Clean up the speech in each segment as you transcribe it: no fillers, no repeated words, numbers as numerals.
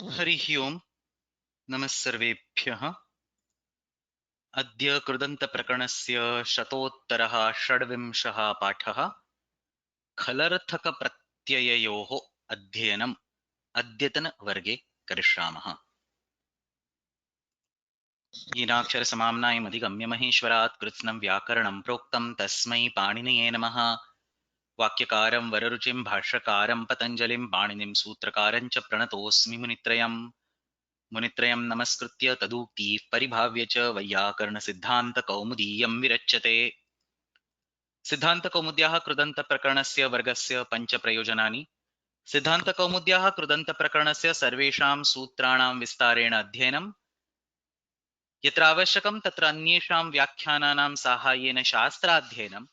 हरिः ओम् नमः सर्वेभ्यः। अद्य कृदन्तप्रकरणस्य शतोत्तरः षड्विंशः पाठः। खलर्थकप्रत्यययोः अध्ययनम् अद्यतनवर्गे करिष्यामः। येनाक्षरसमाम्नायमधिगम्य महेश्वरात् कृत्स्नं व्याकरणं प्रोक्तं तस्मै पाणिनये नमः। वाक्यकारं वररुचिं भाष्यकारं पतञ्जलिं पाणिनिं सूत्रकारं च प्रणतोऽस्मि मुनित्रयम्। मुनित्रयं नमस्कृत्य तदुक्तिः परिभाव्य च वैयाकरणसिद्धान्तकौमुदीयं विरच्यते। सिद्धान्तकौमुद्याः कृदन्तप्रकरणस्य वर्गस्य पञ्चप्रयोजनानि। सिद्धान्तकौमुद्याः कृदन्तप्रकरणस्य सर्वेषां सूत्राणां विस्तारेण अध्ययनं, यत्र आवश्यकं तत्र अन्येषां व्याख्यानानां साहाय्येन शास्त्राध्ययनं,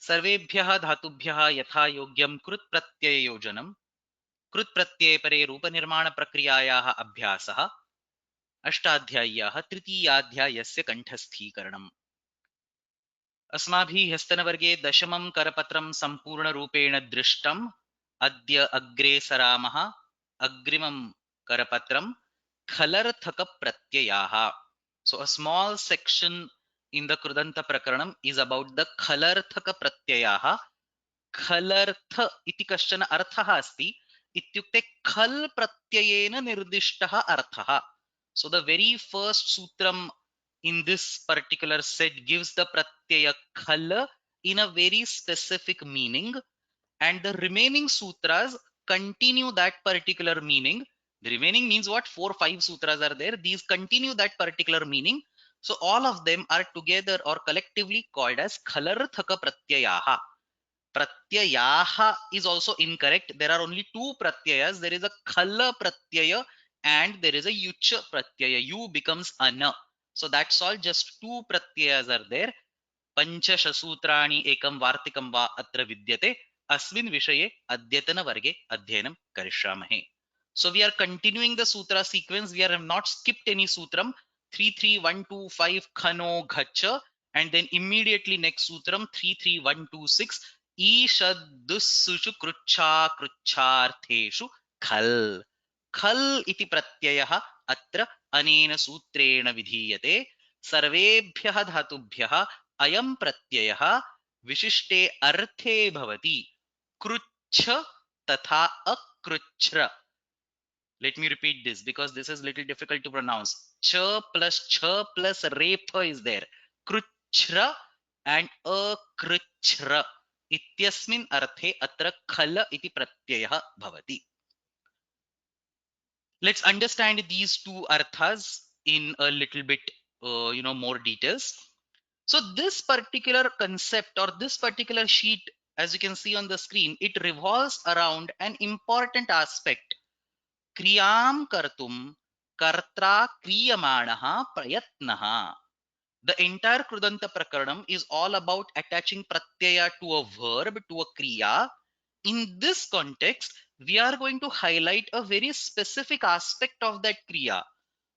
सर्वेभ्यः धातुभ्यः यथा योग्यं कृत्प्रत्यययोजनं, कृत्प्रत्ययपरे रूपनिर्माणप्रक्रियायाः अभ्यासः, अष्टाध्याय्याः तृतीयाध्यायस्य कण्ठस्थीकरणम्। अस्माभिः ह्यस्तनवर्गे दशमं करपत्रं सम्पूर्णरूपेण दृष्टम्। अद्य अग्रे सरामः अग्रिमं करपत्रं खलर्थकप्रत्ययाः. So a small section in the Krudanta Prakaranam is about the खलर्थकप्रत्ययाः. खलर्थ इति कश्चन अर्थः अस्ति, इत्युक्ते खल् प्रत्ययेन निर्दिष्टः अर्थः. So the very first sutram in this particular set gives the pratyaya khal in a very specific meaning, and the remaining sutras continue that particular meaning. The remaining means what? 4 5 sutras are there, these continue that particular meaning. So all of them are together or collectively called as khalarthaka pratyayaha. Pratyayaha is also incorrect. There are only two pratyayas. There is a khala pratyaya and there is a yucha pratyaya. You becomes ana. So that's all. Just two pratyayas are there. Panchashasutrani ekam vartikam va atra vidyate. Asmin vishaye adyatana varge adhyanam karishyamahe. So we are continuing the sutra sequence. We have not skipped any sutram. 3 3 1 2 5 khano ghacha, and then immediately next sutram 3 3 1 2 6 ईषद्दुस्सुषु कृच्छा कृच्छार्थेषु खल् खल् इति प्रत्ययः अत्र अनेन सूत्रेण विधीयते। सर्वेभ्यः धातुभ्यः अयं प्रत्ययः विशिष्टे अर्थे भवति। कृच्छ तथा अकृच्छ्र. Let me repeat this because this is little difficult to pronounce. Ch plus repha is there. Kruchra and akruchra. इत्यस्मिन् अर्थे अत्र खल इति प्रत्ययः भवति. Let's understand these two arthas in a little bit more details. So this particular concept or this particular sheet, as you can see on the screen, it revolves around an important aspect. क्रियां कर्तुं कर्त्रा क्रियमाणः प्रयत्नः. The entire Krudanta Prakaranam is all about attaching pratyaya to a verb, to a kriya. In this context, we are going to highlight a very specific aspect of that kriya.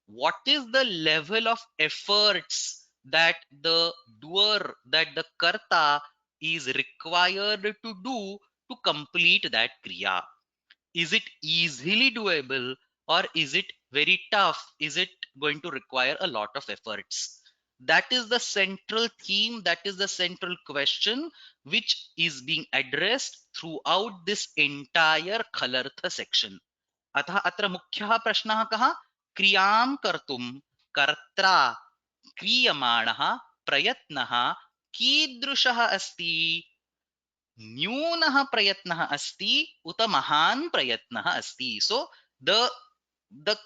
What is the level of efforts that the doer, that the karta is required to do to complete that kriya? Is it easily doable or is it very tough? Is it going to require a lot of efforts? That is the central theme, that is the central question which is being addressed throughout this entire Khalartha section. अतः अत्र मुख्यः प्रश्नः कः? क्रियां कर्तुं कर्त्रा क्रियमाणः प्रयत्नः कीदृशः अस्ति? न्यूनः प्रयत्नः अस्ति उत महान् प्रयत्नः अस्ति. So the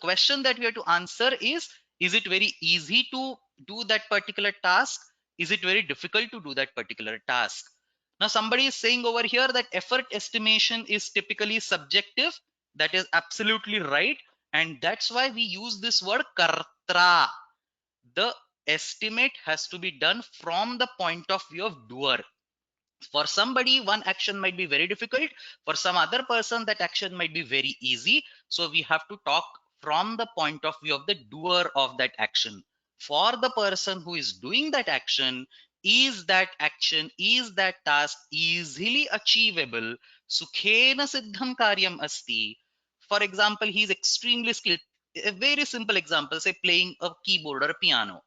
question that we have to answer is it very easy to do that particular task? Is it very difficult to do that particular task? Now somebody is saying over here that effort estimation is typically subjective. That is absolutely right, and that's why we use this word kartra. The estimate has to be done from the point of view of doer. For somebody, one action might be very difficult. For some other person, that action might be very easy. So we have to talk from the point of view of the doer of that action. For the person who is doing that action, is that task easily achievable? Sukhena siddham karyam asti. for example, he's extremely skilled. A very simple example, say playing a keyboard or a piano.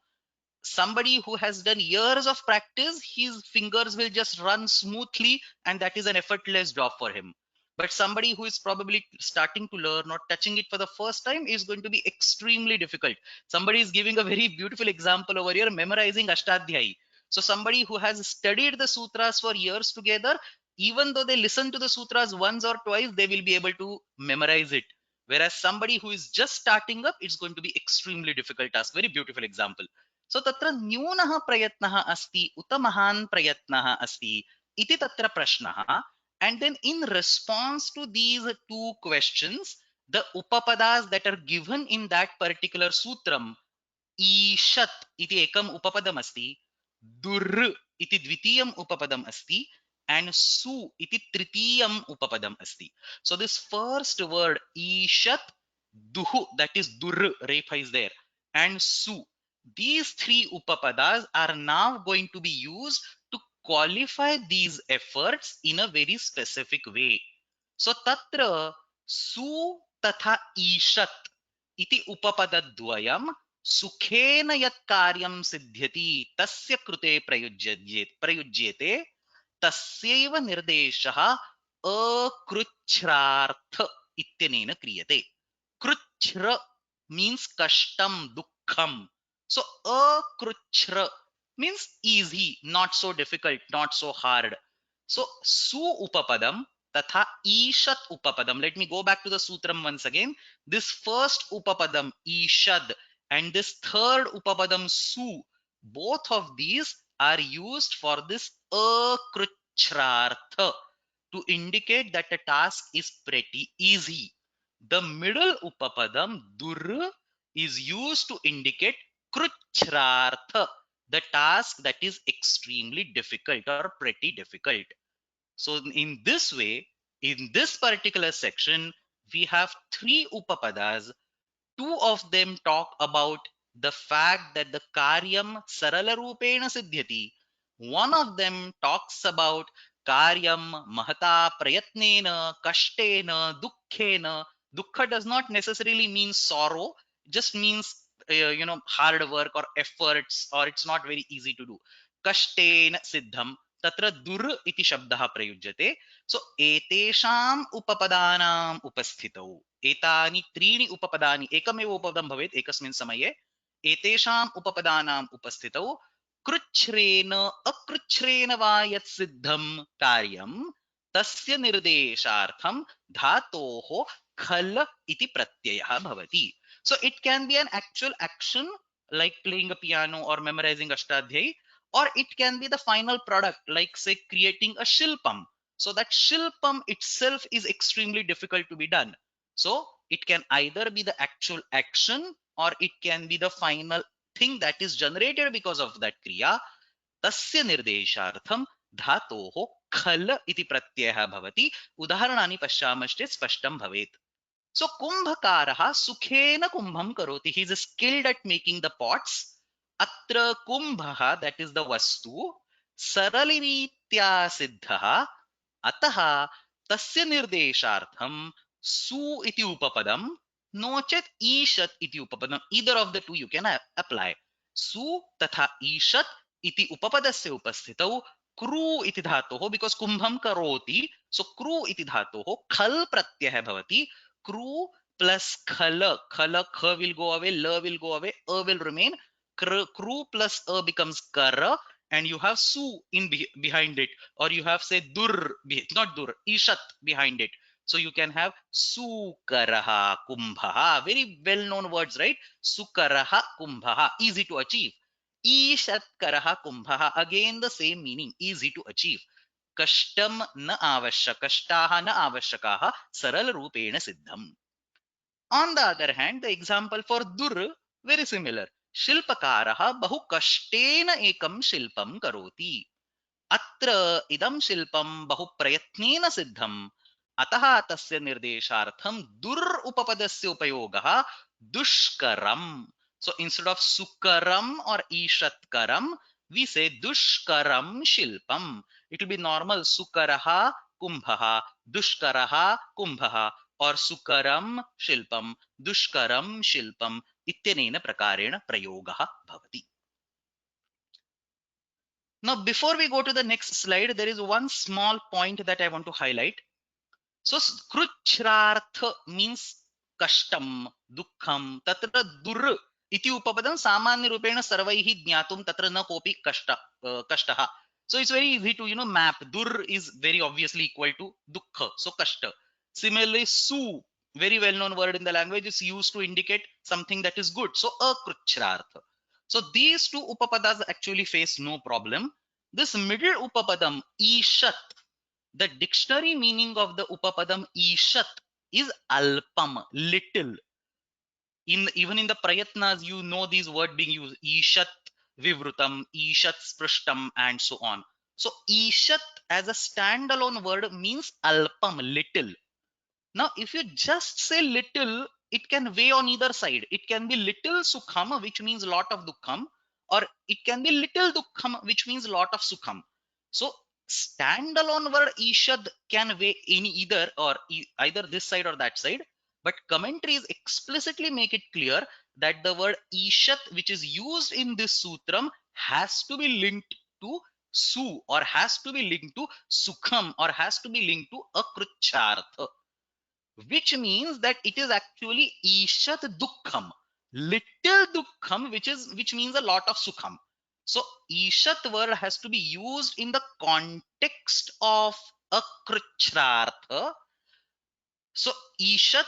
Somebody who has done years of practice, his fingers will just run smoothly, and that is an effortless job for him. But somebody who is probably starting to learn or touching it for the first time is going to be extremely difficult. Somebody is giving a very beautiful example over here, memorizing Ashtadhyayi. So somebody who has studied the sutras for years together, even though they listen to the sutras once or twice, they will be able to memorize it. Whereas somebody who is just starting up, it's going to be extremely difficult task. Very beautiful example. सो तत्र न्यूनः प्रयत्नः अस्ति उत महान् प्रयत्नः अस्ति इति तत्र प्रश्नः. And then in response to these two questions, the upapadas that are given in that particular sutram, ईशत् इति एकम् उपपदम् अस्ति, दुर् इति द्वितीयम् उपपदम् अस्ति, and su iti tritiyam upapadam asti. So this first word ishat, duhu, that is dur, refa is there, and su, these three upapadas are now going to be used to qualify these efforts in a very specific way. So tatra su tatha ishat iti upapadadvayam सुखेन यत् कार्यं सिद्ध्यति तस्य कृते प्रयुज्यते तस्यैव निर्देशः अकृच्छ्रार्थ इत्यनेन क्रियते. कृच्छ्र means kashtam, dukkham. So akrutchra means easy, not so difficult, not so hard. So su upapadam tatha ishat upapadam. Let me go back to the sutram once again. This first upapadam ishad and this third upapadam su, both of these are used for this akruchrartha to indicate that the task is pretty easy. The middle upapadam dur is used to indicate kruchrartha, the task that is extremely difficult or pretty difficult. So in this way, in this particular section, we have three upapadas. Two of them talk about the fact that the karyam sarala rupena siddhyati. One of them talks about karyam mahata prayatnena kashtena dukkhena. Dukkha does not necessarily mean sorrow, just means hard work or efforts, or it's not very easy to do. Kashtena siddham, tatra dur iti shabdah prayujyate. So एतेषाम् उपपदानाम् उपस्थितौ एतानि त्रीणि उपपदानि एकमेव उपपदं भवेत् एकस्मिन् समये एतेषाम् उपपदानाम् उपस्थितौ कृच्छ्रेण अकृच्छ्रेण वा यत् सिद्धं कार्यं तस्य निर्देशार्थं धातोः खल इति प्रत्ययः भवति. So it can be an actual action like playing a piano or memorizing Ashtadhyayi, or it can be the final product like say creating a shilpam. So that shilpam itself is extremely difficult to be done. So it can either be the actual action or it can be the final thing that is generated because of that kriya. Tasya nirdeshartham dhatoho khal iti pratyayah bhavati. Udaharanaani pashyamashchit spashtam bhavet. So kumbhakaraha sukhena kumbham karoti. He is skilled at making the pots. Atra kumbhaha, that is the vastu, saraliritya siddhaha. अतः तस्य निर्देशार्थम सु इति उपपदम no चेत ईशत इति उपपदम. either of the two you can apply. सु तथा ईशत इति उपपदस्य उपस्थितौ crew इति धातोः, because कुंभम करोति, so क्रू इति धातोः खल प्रत्ययः भवति. क्रू plus खल, खल ख will go away, ल will go away, a will remain. Crew plus a becomes kara, and you have su in behind it, or you have say dur, not dur, ishat behind it. So you can have sukaraha kumbhaha. Very well known words, right? Sukaraha kumbhaha, easy to achieve. Ishat karaha kumbhaha, again the same meaning, easy to achieve. Kashtam na avashyak, kashtaha na avashyakaha, saral rupena siddham. On the other hand, the example for dur, very similar. शिल्पकारः बहु कष्टेन एकं शिल्पं करोति. अत्र इदं शिल्पं बहु प्रयत्नेन सिद्धम्. अतः तस्य निर्देशार्थं दुर् उपपदस्य उपयोगः दुष्करम्. So instead of sukaram or ishatkaram, we say dushkaram shilpam. It will be normal sukaraha kumbhaha, dushkaraha kumbhaha. or sukaram shilpam, dushkaram shilpam इत्यनेन प्रकारेण प्रयोगः भवति. Now, before we go to the next slide, there is one small point that I want to highlight. So, kruchrartha means kashtam, dukkham, tatra dur iti upapadam samanya rupena sarvaihi jnatum tatra na kopi kashtaha. So, it's very easy to map. Dur is very obviously equal to dukkha, so kashta. Similarly, su, very well known word in the language, is used to indicate something that is good. So, akruchrartha. So, these two upapadas actually face no problem. This middle upapadam, ishat, the dictionary meaning of the upapadam ishat is alpam, little. Even in the prayatnas, you know these words being used: ishat vivrutam, ishat sprishtam, and so on. So ishat as a standalone word means alpam, little. Now, if you just say little, it can weigh on either side. It can be little sukham, which means lot of dukkham, or it can be little dukkham, which means lot of sukham. So, standalone word ishad can weigh in either or either this side or that side. But commentaries explicitly make it clear that the word ishat, which is used in this sutram, has to be linked to su, or has to be linked to sukham, or has to be linked to akruchartha, which means that it is actually ishat dukkham, little dukkham, which means a lot of sukham. So ishat word has to be used in the context of akruchrartha. So ishat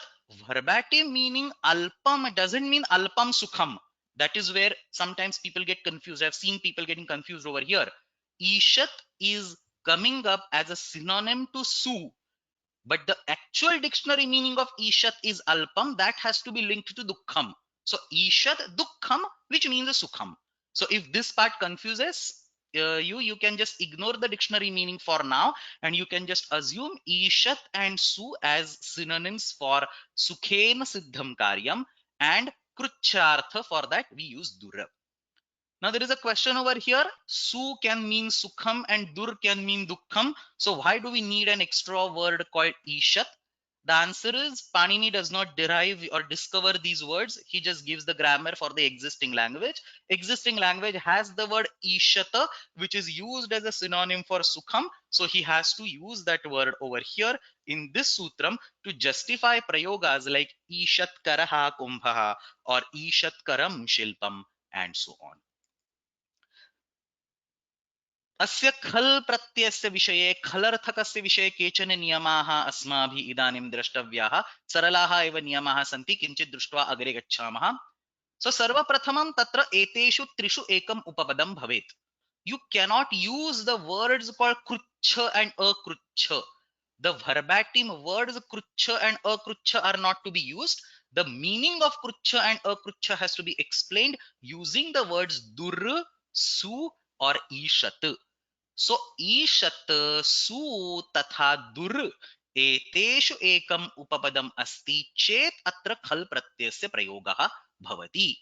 verbatim meaning alpam doesn't mean alpam sukham. That is where sometimes people get confused. I've seen people getting confused over here. Ishat is coming up as a synonym to su, but the actual dictionary meaning of ishat is alpam. That has to be linked to dukkham. So ishat dukkham, which means sukham. So if this part confuses you can just ignore the dictionary meaning for now, and you can just assume ishat and su as synonyms for sukhena siddham karyam, and kruchartha, for that we use dura. Now there is a question over here. Su can mean sukham and dur can mean dukkham. So why do we need an extra word called ishat? The answer is Panini does not derive or discover these words. He just gives the grammar for the existing language. Existing language has the word ishata, which is used as a synonym for sukham. So he has to use that word over here in this sutram to justify prayogas like ishat karaha kumbhaha or ishat karam shilpam and so on. अस्य खल प्रत्ययस्य विषये खलर्थकस्य विषये केचन नियमाः अस्माभिः इदानीं द्रष्टव्याः. सरलाः एव नियमाः सन्ति, किञ्चित् दृष्ट्वा अग्रे गच्छामः. सो सर्वप्रथमं तत्र एतेषु त्रिषु एकम् उपपदं भवेत्. You cannot use the words called krucha and akrucha. The verbatim words krucha and akrucha are not to be used. The meaning of krucha and akrucha has to be explained using the words dur, su or ishat. So ईशत् सु तथा दुर् एतेषु एकम् उपपदम् अस्ति चेत् अत्र खल प्रत्ययस्य प्रयोगः भवति.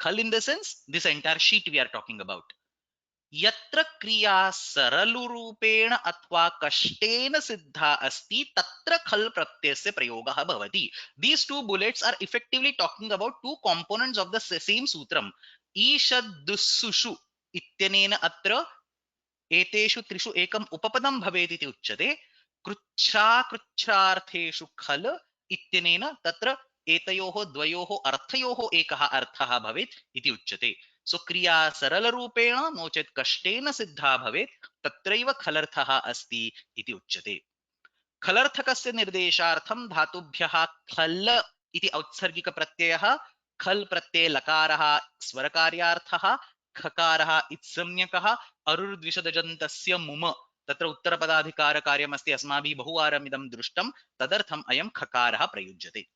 खल in the sense this entire sheet we are talking about. यत्र क्रिया सरलरूपेण अथवा कष्टेन सिद्धा अस्ति तत्र खल प्रत्ययस्य प्रयोगः भवति. These two bullets are effectively talking about two components of the same sutram. ईषद्दुस्सुषु इत्यनेन अत्र एतेषु त्रिषु एकम् उपपदं भवेत् इति उच्यते. कृच्छाकृच्छार्थेषु खल इत्यनेन तत्र एतयोः द्वयोः अर्थयोः एकः अर्थः भवेत् इति उच्यते. सो क्रिया सरलरूपेण नो चेत् कष्टेन सिद्धा भवेत्, तत्रैव खलर्थः अस्ति इति उच्यते. खलर्थकस्य निर्देशार्थं धातुभ्यः खल इति औत्सर्गिकप्रत्ययः, खल प्रत्यये लकारः स्वरकार्यार्थः, खकारः इत्संज्ञकः, अरुर्द्विषदजन्तस्य मुम तत्र उत्तरपदाधिकारकार्यमस्ति, अस्माभिः बहुवारम् इदं दृष्टं, तदर्थम् अयं खकारः प्रयुज्यते.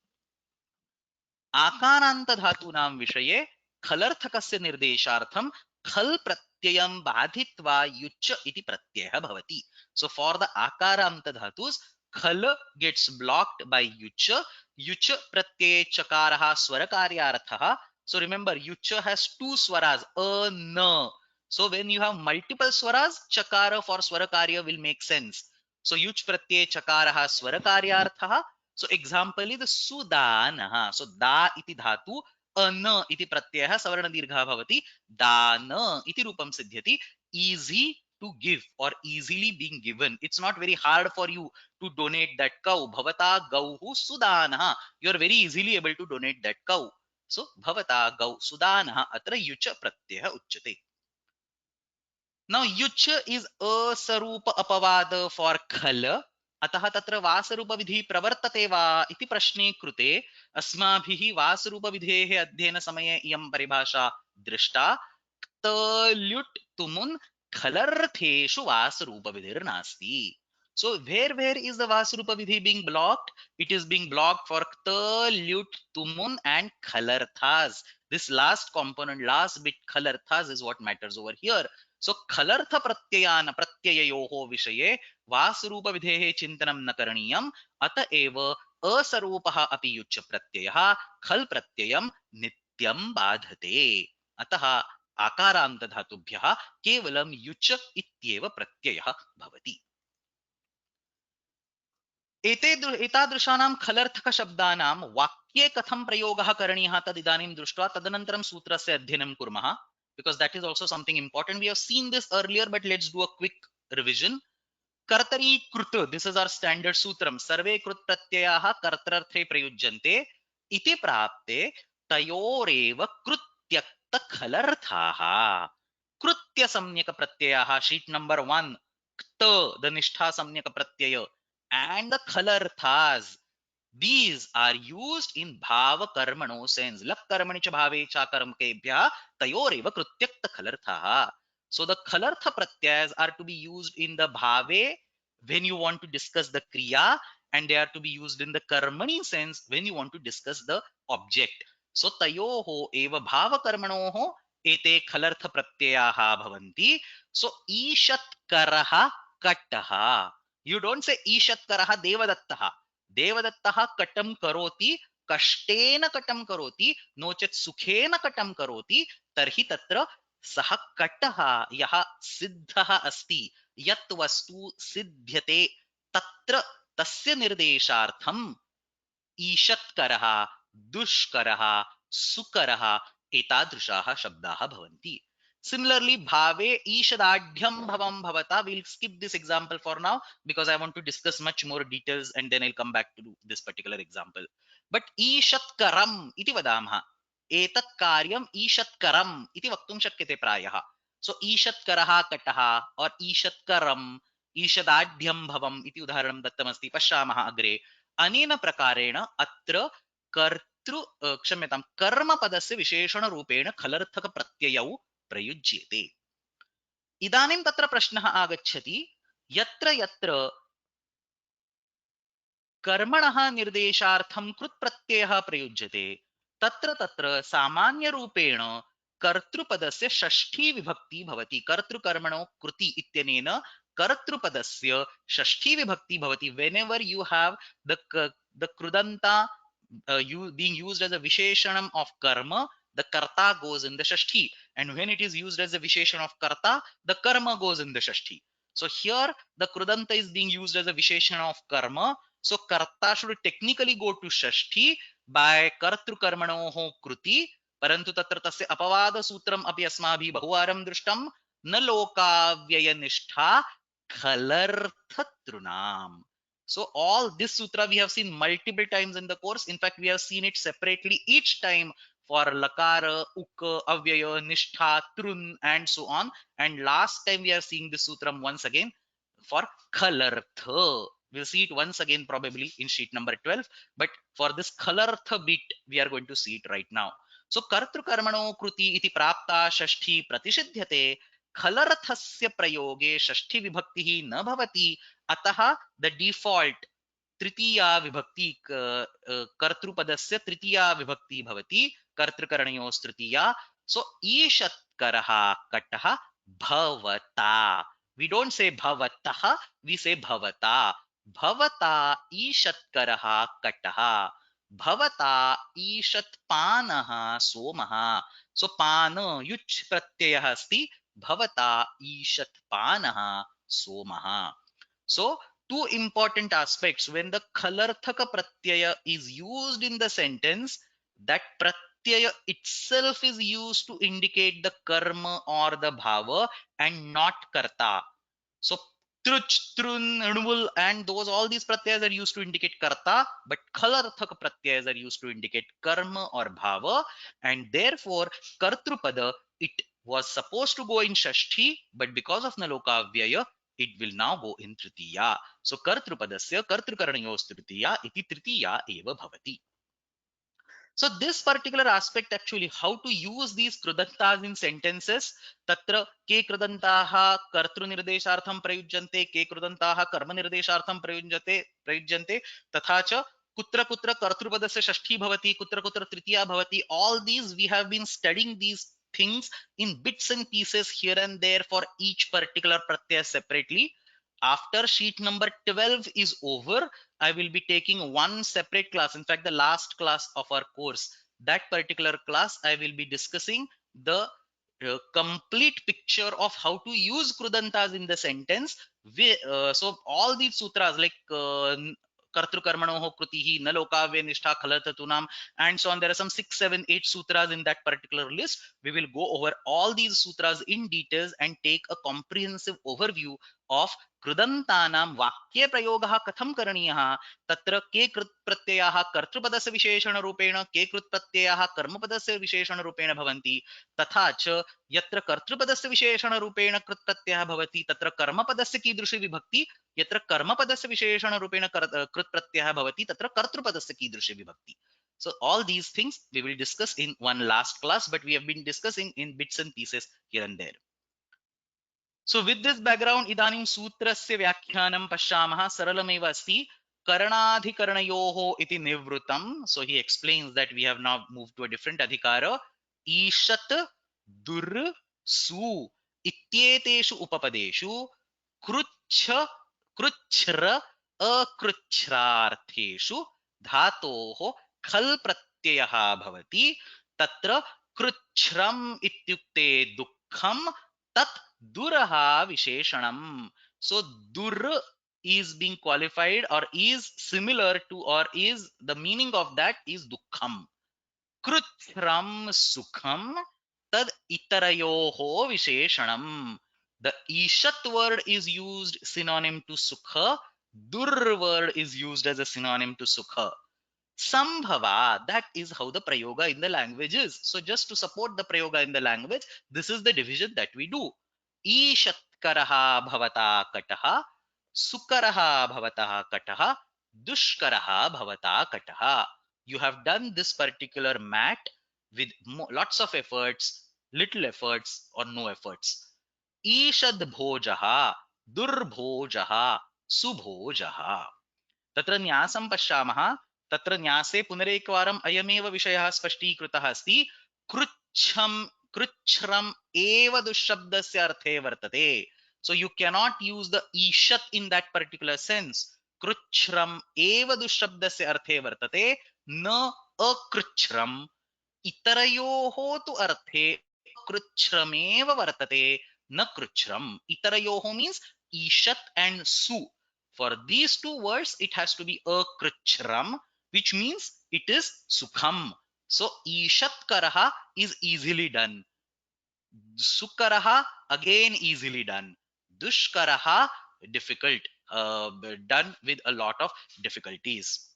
आकारान्तधातूनां विषये खलर्थकस्य निर्देशार्थं खल प्रत्ययं बाधित्वा युच् इति प्रत्ययः भवति. So for the akaranta dhatus, khal gets blocked by yucha. Yucha pratyaye chakaraha swarakaryaarthaha. So remember, yucha has two swaras, a, na. So when you have multiple swaras, chakara for swarakarya will make sense. So yuch pratyaye chakaraha swarakaryaarthaha. So example is sudanah. So da iti dhatu, an iti pratyayah savarna dirgha bhavati, dana iti rupam siddhyati. Easy to give or easily being given. It's not very hard for you to donate that cow. Bhavata gauhu sudanah. You are very easily able to donate that cow. So bhavata gau sudanah atra yucha pratyayah uchyate. Now yuch is asarupa apavada for khala. अतः तत्र वासरूपविधि प्रवर्तते वा इति प्रश्ने कृते अस्माभिः वासरूपविधेः अध्ययनसमये इयं परिभाषा दृष्टा क्त तुमुन खलर्थेषु वासरूपविधिर्नास्ति. So where is the Vasrupavidhi being blocked? It is being blocked for Kta, Lut, Tumun and Khalarthas. This last component, last bit Khalarthas is what matters over here. So Khalartha Pratyayayoho Vishaye Vasrupavidhehe Chintanam na karaniyam Ata eva Asarupaha api Yucha Pratyayaha Khal Pratyayam Nityam Badhate. Ataha आकारान्त धातुभ्यः केवलं युच इत्येव प्रत्ययः भवति. एतादृशानां खलर्थकशब्दानां वाक्ये कथं प्रयोगः करणीयः तदिदानीं दृष्ट्वा तदनन्तरं सूत्रस्य अध्ययनं कुर्मः. Because that is also something important. We have seen this earlier, but let's do a quick revision. कर्तरी कृत, this is our standard सूत्रम. सर्वे कृत प्रत्ययाः कर्तृर्थे प्रयुज्यन्ते इति प्राप्ते तयोरेव कृत्यक्त खलर्थाः. कृत्य सम्यक प्रत्ययाः, sheet number 1, क्त, the निष्ठा सम्यक प्रत्यय, and the khalarthas, these are used in bhava karmano sense. Lak karmani cha bhave cha karmakebhya tayoreva krutyakta khalarthaha. So the khalartha pratyayas are to be used in the bhave when you want to discuss the kriya, and they are to be used in the karmani sense when you want to discuss the object. So tayoho eva bhava karmanoho ete khalartha pratyayaha bhavanti. So ishat karaha kattaha. You don't say ishat karaha devadattaha. देवदत्तः कटं करोति, कष्टेन कटं करोति, no चेत् सुखेन कटं करोति, तर्हि तत्र सः कटः यः सिद्धः अस्ति, यत् वस्तु सिद्ध्यते तत्र तस्य निर्देशार्थम् ईषत्करः, दुष्करः, सुकरः एतादृशाः शब्दाः भवन्ति. Similarly, bhave ishadadhyam bhavam bhavata. We'll skip this example for now because I want to discuss much more details and then I'll come back to this particular example. But ishatkaram iti vadamah. Etat karyam ishatkaram iti vaktum shakyate prayah. So ishatkaraha kataha or ishatkaram ishadadhyam bhavam iti udaharanam dattamasti pashyamah agre. अनेन प्रकारेण अत्र कर्तृ क्षम्यतां कर्मपदस्य विशेषणरूपेण खलर्थक प्रत्ययौ प्रयुज्यते. इदानीं तत्र प्रश्नः आगच्छति, यत्र यत्र कर्मणः निर्देशार्थं कृत् प्रत्ययः प्रयुज्यते तत्र तत्र सामान्यरूपेण कर्तृपदस्य षष्ठी विभक्ति भवति. कर्तृकर्मणो कृति इत्यनेन कर्तृपदस्य षष्ठी विभक्ति भवति. Whenever you have the krudanta being used as a visheshanam of karma, the karta goes in the shashti, and when it is used as a visheshan of karta, the karma goes in the shashti. So here the krudanta is being used as a visheshan of karma, so karta should technically go to shashti by kartru karmanoho kruti, परंतु तत्र तस्य अपवाद सूत्रम अपि अस्माभिः बहुवारं दृष्टं, न लोकाव्यय निष्ठा खलर्थतृणाम. So all this sutra we have seen multiple times in the course. In fact, we have seen it separately each time for lakara, uka, avyaya, nishtha, trun, and so on. And last time we are seeing this sutram once again for khalartha. We'll see it once again probably in sheet number 12. But for this khalartha bit, we are going to see it right now. So kartru karmano kruti iti prapta shashti pratishidyate. खलर्थस्य प्रयोगे षष्ठी विभक्तिः न भवति, अतः the default तृतीया विभक्ति कर्तृपदस्य तृतीया विभक्ति भवति कर्तृकरणयोस्तृतीया. सो ईषत्करः कटः भवता. We don't say bhavatah, we say bhavata. Bhavata ईषत्करः कटः. भवता ईषत्पानः सोमः. So पान युच् प्रत्ययः अस्ति, भवता ईषत्पानः सोमः. So two important aspects. When the khalarthaka pratyaya is used in the sentence, that pratyaya itself is used to indicate the karma or the bhava and not karta. So truch, trun, nunvul, and those all these pratyayas are used to indicate karta, but khalarthaka pratyayas are used to indicate karma or bhava, and therefore kartrupada, it was supposed to go in shashti, but because of nalokavyaya, it will now go in tritiya. So kartrupadasya kartrukaranayos tritiya iti tritiya eva bhavati. So this particular aspect, actually how to use these krudantas in sentences, tatra ke krudantaha kartrunirdeshartham prayujyante, ke krudantaha karmanirdeshartham prayujyante, tatha cha kutra kutra kartrupadasya shashti bhavati, kutra kutra tritiya bhavati. All these we have been studying these things in bits and pieces here and there for each particular pratyaya separately. After sheet number 12 is over, I will be taking one separate class. In fact, the last class of our course, that particular class, I will be discussing the complete picture of how to use krudantas in the sentence. So all these sutras like kartrukarmanoho krutihi nalokavya nishtha khalartatunam and so on, there are some 6 7 8 sutras in that particular list. We will go over all these sutras in details and take a comprehensive overview of कृदन्तानां वाक्ये प्रयोगः कथं करणीयः, तत्र के कृत् प्रत्ययाः कर्तृपदस्य विशेषणरूपेण, के कृत् प्रत्ययाः कर्मपदस्य विशेषणरूपेण भवन्ति, तथा च यत्र कर्तृपदस्य विशेषणरूपेण कृत् प्रत्ययः भवति तत्र कर्मपदस्य कीदृशी विभक्ति, यत्र कर्मपदस्य विशेषणरूपेण कृत् प्रत्ययः भवति तत्र कर्तृपदस्य कीदृशी विभक्ति. So all these things we will discuss in one last class, but we have been discussing in bits and pieces here and there. So with this background, idanim sutrasya vyakhyanam pashyamah, saralameva asti karanadhikaranyoho iti nivrutam. So he explains that we have now moved to a different adhikara. Ishat dur su ityeteshu upapadeshu kruchha kruchra akruchrartheshu dhatoho khal pratyayah bhavati tatra kruchram ityukte dukkham tat duraha visheshanam. So dur is being qualified or is similar to or is the meaning of that is dukkham. Kruthram sukham tad itarayoho visheshanam. The ishat word is used synonym to sukha. Dur word is used as a synonym to sukha. Sambhava, that is how the prayoga in the language is. So just to support the prayoga in the language, this is the division that we do. Ishatkaraha bhavata kataha, sukaraha bhavata kataha, dushkaraha bhavata kataha. You have done this particular mat with lots of efforts, little efforts, or no efforts. Ishad bhojaha, durbhojaha, subhojaha. तत्र न्यासं पश्यामः, तत्र न्यासे पुनरेकवारम् अयमेव विषयः स्पष्टीकृतः अस्ति. कृच्छ्रम् कृच्छ्रम् एव दुःशब्दस्य अर्थे वर्तते. So you cannot use the ईशत् in that particular sense. कृच्छ्रम् एव दुःशब्दस्य अर्थे वर्तते, न अकृच्छ्रम्. इतरयोः तु अर्थे कृच्छ्रमेव वर्तते, न कृच्छ्रम्. इतरयोः means ईशत् and su. For these two words, it has to be akruchram, which means it is sukham. So ishatkaraha is easily done. Sukaraha again easily done. Dushkaraha difficult, done with a lot of difficulties.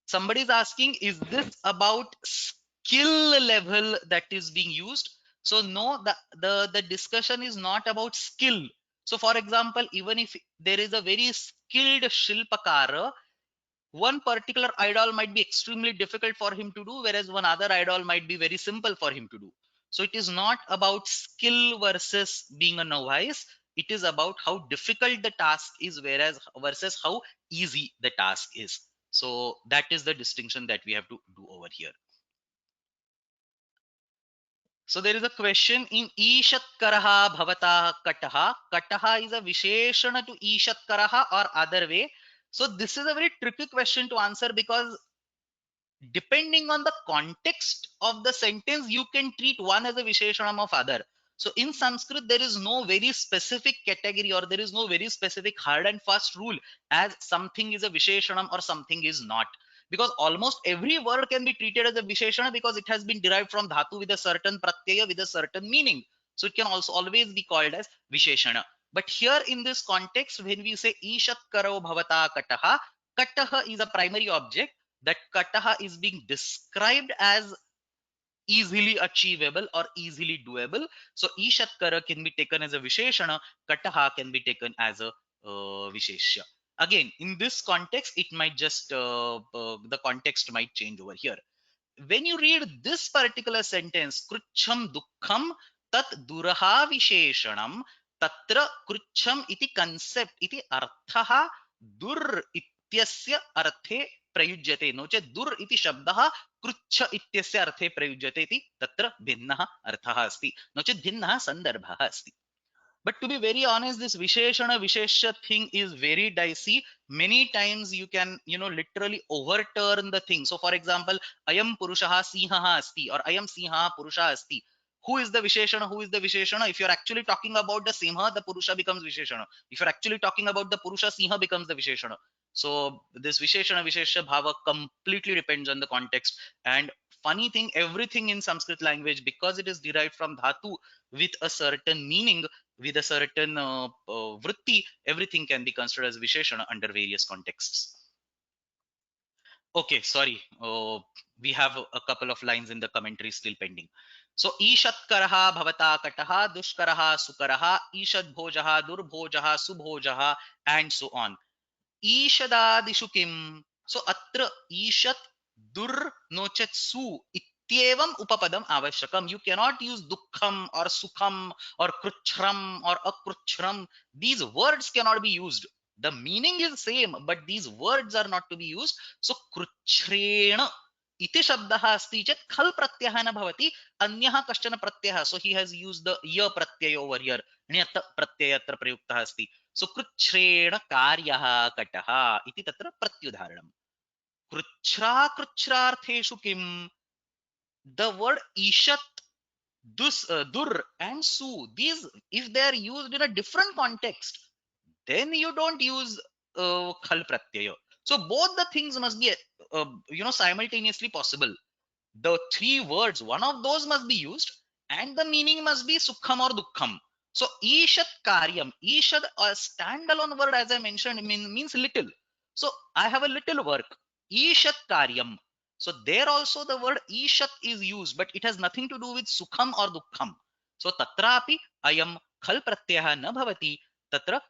Somebody is asking, is this about skill level that is being used? So no, the discussion is not about skill. So for example, even if there is a very skilled shilpakara, one particular idol might be extremely difficult for him to do, whereas one other idol might be very simple for him to do. So it is not about skill versus being a novice. It is about how difficult the task is, whereas versus how easy the task is. So that is the distinction that we have to do over here. So there is a question in Ishat Karaha Bhavata Kataha. Kataha is a Visheshana to Ishat Karaha or other way. So this is a very tricky question to answer because depending on the context of the sentence, you can treat one as a Visheshanam of other. So in Sanskrit, there is no very specific category, or there is no very specific hard and fast rule as something is a Visheshanam or something is not. Because almost every word can be treated as a Visheshana because it has been derived from Dhatu with a certain Pratyaya with a certain meaning. So it can also always be called as Visheshana. But here in this context, when we say Ishat Karo Bhavata Kataha, Kataha is a primary object. That Kataha is being described as easily achievable or easily doable. So Ishatkara can be taken as a Visheshana, Kataha can be taken as a Visheshya. Again, in this context, it might just, the context might change over here. When you read this particular sentence, Krucham Dukkham Tat Duraha Visheshanam, Tatra Krucham iti concept iti arthaha dur ityasya arthe प्रयुज्यते no चेत् दुर् इति शब्दः कृच्छ इत्यस्य अर्थे प्रयुज्यते इति तत्र भिन्नः अर्थः अस्ति नो चेत् भिन्नः सन्दर्भः अस्ति. But to be very honest, this Visheshana Visheshya thing is very dicey. Many times you can, literally overturn the thing. So for example, Ayam Purushaha Sihaha Asti, or Ayam Sihaha Purusha Asti. Who is the Visheshana? Who is the Visheshana? If you're actually talking about the Simha, the Purusha becomes Visheshana. If you're actually talking about the Purusha, Siha becomes the Visheshana. So this Visheshana Visheshya Bhava completely depends on the context. And funny thing, everything in Sanskrit language, because it is derived from Dhatu with a certain meaning, with a certain vritti, everything can be considered as Visheshana under various contexts. Okay, sorry. We have a couple of lines in the commentary still pending. So, Ishatkaraha bhavata kataha, dushkaraha sukaraha, Ishad bhojaha, durbhojaha, subhojaha, and so on. Ishadadishu kim. So, atra Ishat dur nochet su ityevam upapadam avashakam. You cannot use dukkham or sukham or kruchram or akruchram. These words cannot be used. The meaning is same, but these words are not to be used. So kruchrena iti shabdah asti chet khal pratyah na bhavati anyah kaschana pratyah. So he has used the ya pratyaya over here. Nyat pratyaya atra prayuktah asti. So kruchrena karyah kataha iti tatra pratyudharanam. Kruchra kruchrartheshu kim. The word ishat, dur and su, these, if they are used in a different context, then you don't use khal pratyaya. So both the things must be simultaneously possible. The three words, one of those must be used, and the meaning must be sukham or dukkham. So ishat karyam, ishat, a standalone word, as I mentioned, means little. So I have a little work, ishat karyam. So there also the word ishat is used, but it has nothing to do with sukham or dukkham. So tatrapi ayam khal pratyah na bhavati, tatra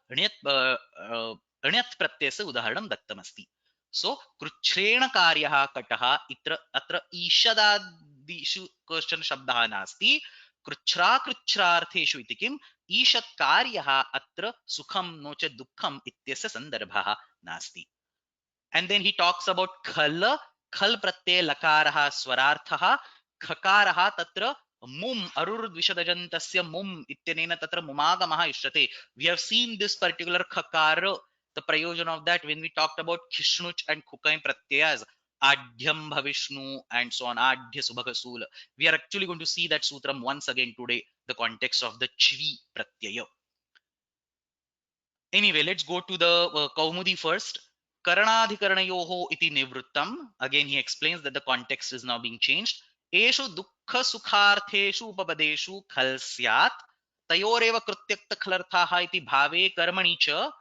ण्यत् प्रत्ययस्य उदाहरणं दत्तमस्ति. So कृच्छ्रेण कार्यः कटः इत्र अत्र ईषदादिषु कश्चन शब्दः नास्ति. कृच्छ्रा कृच्छ्रार्थेषु इति किम् ईषत् कार्यः अत्र सुखं नो चेत् दुःखम् इत्यस्य सन्दर्भः नास्ति. And then he talks about khal pratyay lakarah swaraर्थः खकारः तत्र mum arurdvishadajantasya mum ityanena tatra mumagamah ishyate. We have seen this particular khakara, the prayojan of that, when we talked about khishnuch and khukai pratyayas, adhyam bhavishnu and so on, adhya subhagasula. We are actually going to see that sutram once again today, the context of the chvi pratyaya. Anyway, let's go to the Kaumudi first. Karanadhikaranayoho iti nivrittam. Again, he explains that the context is now being changed. Eshu dukkha sukhartheshu upapadeshu khal syat. Tayoreva krutyakta khalarthaha iti bhave karmani cha.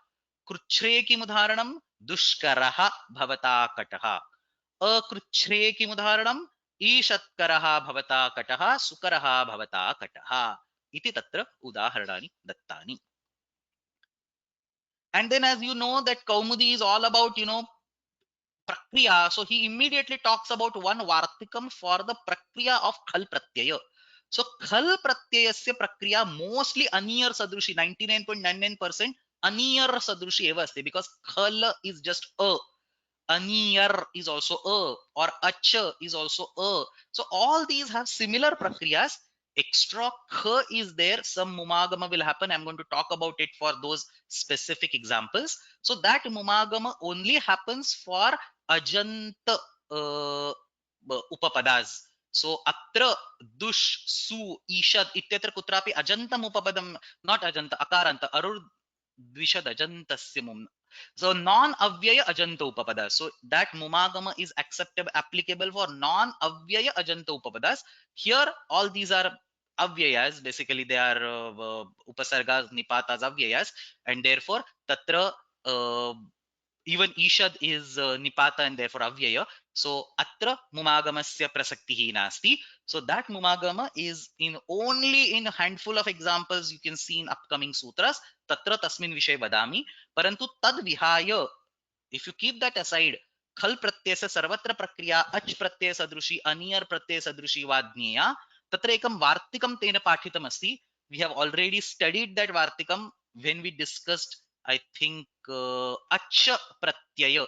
Kruchre kimudharanam dushkaraha bhavata kataha. Akruchre kimudharanam ishatkaraha bhavata kataha sukaraha bhavata kataha. Iti tatra udaharanani dattani. And then, as you know, that Kaumudi is all about, prakriya. So he immediately talks about one vartikam for the prakriya of khal pratyaya. So khal pratyayasya prakriya mostly aniyar sadrushi, 99.99% aniyar sadrushi eva asti, because khal is just a. Aniyar is also a, or acha is also a. So all these have similar prakriyas. Extra kh is there, some mumagama will happen. I'm going to talk about it for those specific examples. So that mumagama only happens for ajanta upapadas. So atra dush su ishad ityatra kutrapi ajantam upabadam, not ajanta, akaranta, arur dvishad ajantasya mum. So non avyaya ajanta upapada. So that mumagama is acceptable, applicable for non avyaya ajanta upapadas. Here all these are avyayas, basically they are upasargas, nipatas, avyayas, and therefore tatra uh, even ishad is nipata and therefore avyaya. So atra mumagamasya prasaktihi nasti. So that mumagama is in only in a handful of examples you can see in upcoming sutras. Tatra tasmin vishay vadami, parantu tad vihaya, if you keep that aside, khal pratyaya se sarvatra prakriya ach pratyaya sadrushi aniyar pratyaya sadrushi vadneya, tatra ekam vartikam tena pathitam asti. We have already studied that vartikam when we discussed, I think, ach pratyaya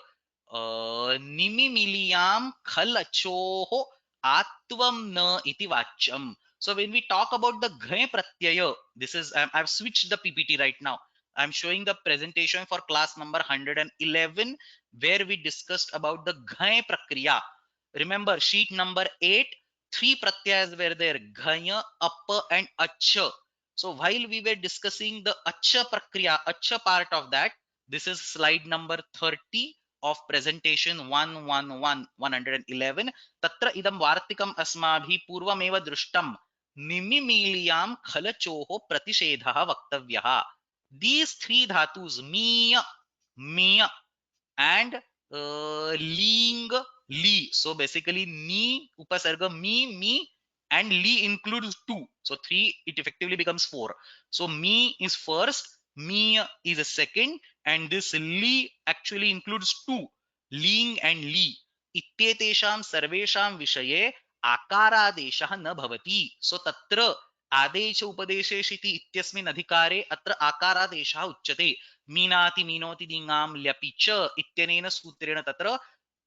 nimimiliyam khal achoho atvam na iti vacham. So when we talk about the ghai pratyaya, this is I've switched the PPT right now. I'm showing the presentation for class number 111 where we discussed about the ghai prakriya. Remember sheet number 8, three pratyas were there: ghaya, appa and acha. So while we were discussing the acha prakriya, acha part of that, this is slide number 30 of presentation 111. Tatra idam vartikam asmabhi purvameva drushtam nimimiliyam khalachoho pratishedha vaktavyaha. These three dhatus, miya, miya, and ling, li. So basically, ni, upasarga, me, and li includes two. So three, it effectively becomes four. So me is first, me is a second, and this li actually includes two, ling and li. इत्येतेषां सर्वेषां विषये आकारादेशः न भवति. So तत्र आदेश उपदेशेषिति इत्यस्मिन् अधिकारे अत्र आकारादेशः उच्यते. मीनाति मीनोति दीङां ल्यपि च इत्यनेन सूत्रेण तत्र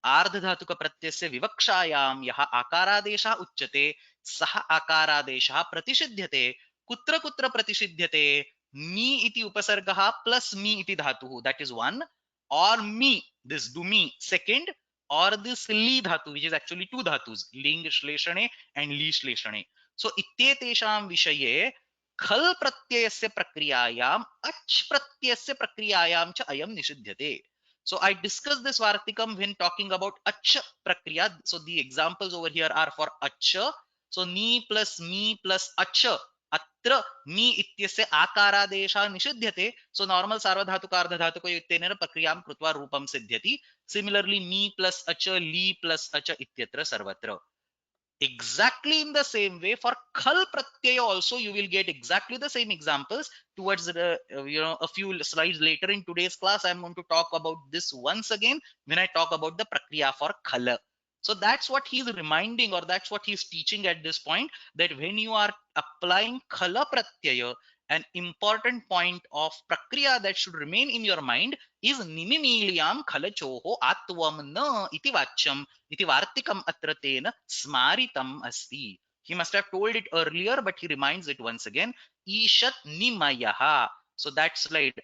आर्धधातुक प्रत्ययस्य विवक्षायां यः आकारादेशः उच्यते सः आकारादेशः प्रतिषिध्यते. कुत्र कुत्र प्रतिषिध्यते? मी इति उपसर्गः प्लस मी इति धातुः, that is one, or me, this do me second, or this li dhatu which is actually two dhatus, ling shleshane and li shleshane. So इत्येतेषां विषये खल प्रत्ययस्य प्रक्रियायाम अच् प्रत्ययस्य प्रक्रियायाम च अयम निषिध्यते. So I discussed this vartikam when talking about ach prakriya. So the examples over here are for ach. So ni plus me plus ach. Atra ni ityasya akaradesha nishidyate. So normal sarvadhatuka ardhadhatuka yuktena prakriyam krutva rupam siddhyati. Similarly me plus ach, li plus ach ityatra sarvatra. Exactly in the same way for khal pratyaya also you will get exactly the same examples towards the a few slides later in today's class. I'm going to talk about this once again when I talk about the prakriya for khala. So that's what he's reminding, or that's what he's teaching at this point, that when you are applying khala pratyaya, an important point of prakriya that should remain in your mind is nimimiliyam khalachoho atvam na iti vachyam iti vartikam atra tena smaritam asti. He must have told it earlier, but he reminds it once again. Ishat nimayaha. So that slide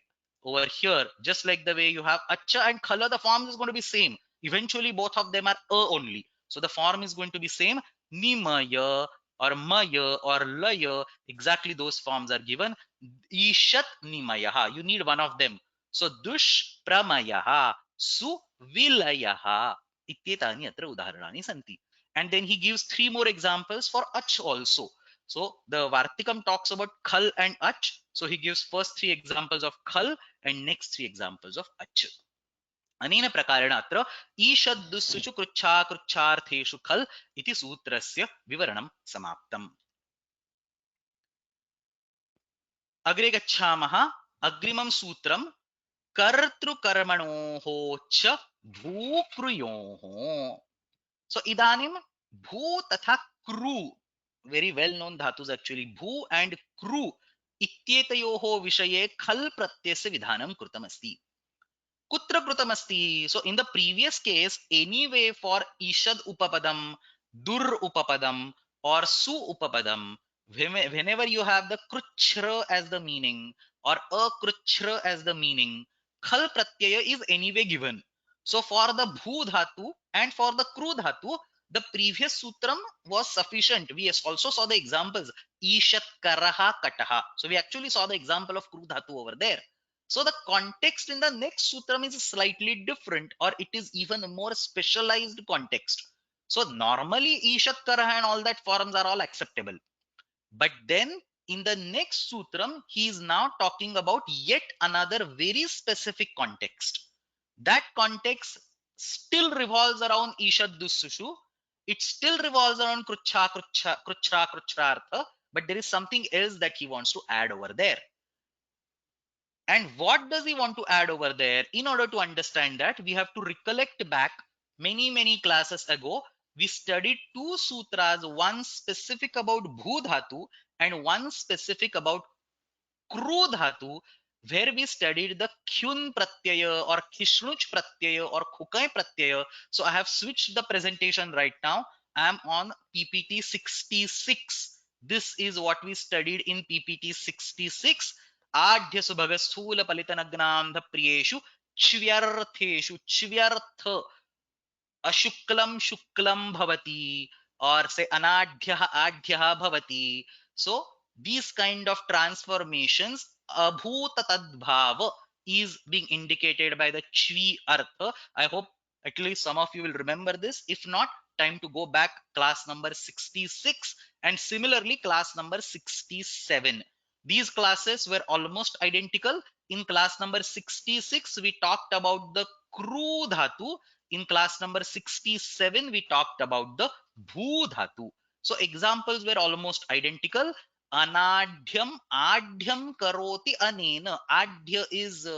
over here, just like the way you have acha and khala, the form is going to be same. Eventually both of them are only, so the form is going to be same. Nimaya or maya or laya, exactly those forms are given. Ishat nimayaha, you need one of them. So dush pramayaha, su vilayaha ityetani atra udaharanani santi. And then he gives three more examples for ach also. So the vartikam talks about khal and ach, so he gives first three examples of khal and next three examples of ach. अनेन प्रकारेण अत्र ईषद्दुस्सुचु कृच्छा कृच्छार्थेषु खल इति सूत्रस्य विवरणं समाप्तम्. अग्रे गच्छामः. अग्रिमं सूत्रं कर्तृकर्मणोः च भूकृयोः. So idanim bhu तथा कृ, very well known dhatus actually, bhu and कृ इत्येतयोः विषये खल प्रत्ययस्य विधानं कृतमस्ति. कुत्र कृतमस्ति? So in the previous case, anyway for ishad upapadam, dur upapadam or su upapadam, whenever you have the kruchra as the meaning or akruchra as the meaning, khal pratyaya is anyway given. So for the bhu dhatu and for the kru dhatu, The previous sutram was sufficient. We also saw the examples. Ishat karaha kataha. So we actually saw the example of kru dhatu over there. So the context in the next sutram is slightly different, or it is even a more specialized context. So normally Ishat karaha and all that forms are all acceptable. But then in the next sutram, he is now talking about yet another very specific context. That context still revolves around Ishad Dussushu. It still revolves around Kruchra, but there is something else that he wants to add over there. And what does he want to add over there? In order to understand that, we have to recollect back many classes ago. We studied two sutras, one specific about Bhudhatu and one specific about Kru Dhatu, where we studied the Kyun Pratyaya or Kishnuch Pratyaya or Khukai Pratyaya. So I have switched the presentation right now. I am on PPT 66. This is what we studied in PPT 66. Adhya subhaga sthula palitanagnam priyeshu chvyartheshu chvyartha ashuklam shuklam bhavati, or say anadhyah adhyah bhavati. So these kind of transformations, abhuta tadbhava, is being indicated by the chvi artha. I hope at least some of you will remember this. If not, time to go back class number 66 and similarly class number 67. These classes were almost identical. In class number 66 we talked about the kru dhatu. In class number 67 we talked about the bhu dhatu. So examples were almost identical. Anadhyam adhyam karoti anena. Adhya is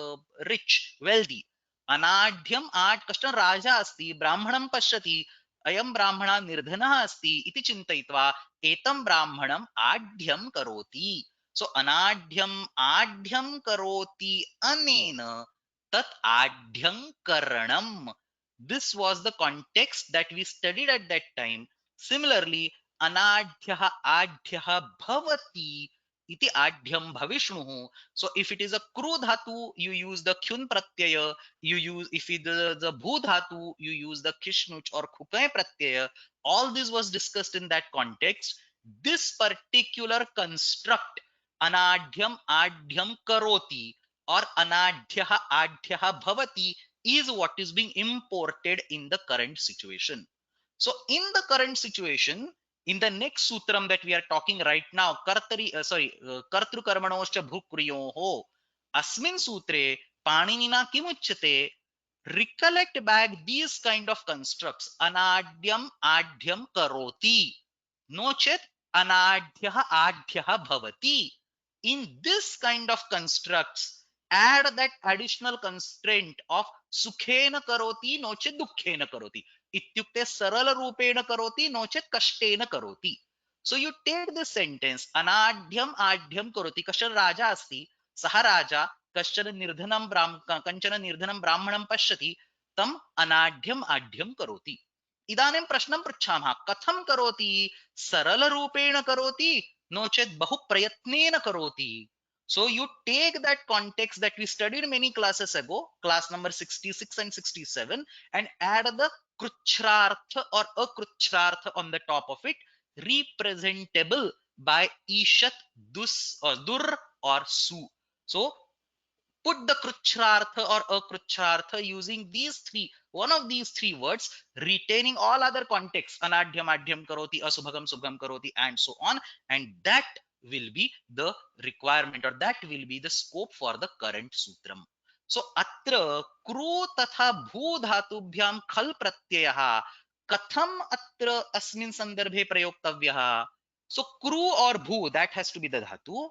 rich, wealthy. Anadhyam ad kashtan raja asti brahmanam pashyati ayam brahmana nirdhanah asti iti chintayitva etam brahmanam adhyam karoti. So anadhyam adhyam karoti anena tat adhyam karanam. This was the context that we studied at that time. Similarly, anadhyah adhyah bhavati iti adhyam bhavishnuhu. So if it is a kru dhatu, you use the kyun pratyaya. You use, if it is a bhu dhatu, you use the kishnuch or khukai pratyaya. All this was discussed in that context. This particular construct, anadhyam adhyam karoti or anadhyah adhyah bhavati, is what is being imported in the current situation. So in the current situation, in the next sutram that we are talking right now, kartru karmanoscha bhukriyoho, asmin sutre paninina kimuchyate. Recollect back these kind of constructs. Anadyam adhyam karoti. Nochet anadhyah adhyah bhavati. In this kind of constructs, add that additional constraint of sukhena karoti nochet dukkhena karoti. Ityukte sarala rupena karoti nochet kashtena karoti. So you take this sentence, anadhyam adhyam karoti, kashan raja asti, saha raja कश्चन निर्धनं कंचन निर्धनं ब्राह्मणं पश्यति तम अनाढ्यम आढ्यम करोति. इदानीं प्रश्नं पृच्छामः, कथं करोति? सरल रूपेण करोति नो चेत् बहु प्रयत्नेन करोति. So you take that context that we studied many classes ago, class number 66 and 67, and add the kruchrartha or akruchrartha on the top of it, representable by ishat, dus or dur or su. So put the kruchrartha or akruchrartha using these three, one of these three words, retaining all other contexts, anadhyam adhyam karoti, asubhagam subhagam karoti, and so on, and that will be the requirement, or that will be the scope for the current sutram. So atra kru tatha bhu dhatubhyam khal pratyayah katham atra asmin sandarbhe prayoktavyaha. So kru or bhu, that has to be the dhatu.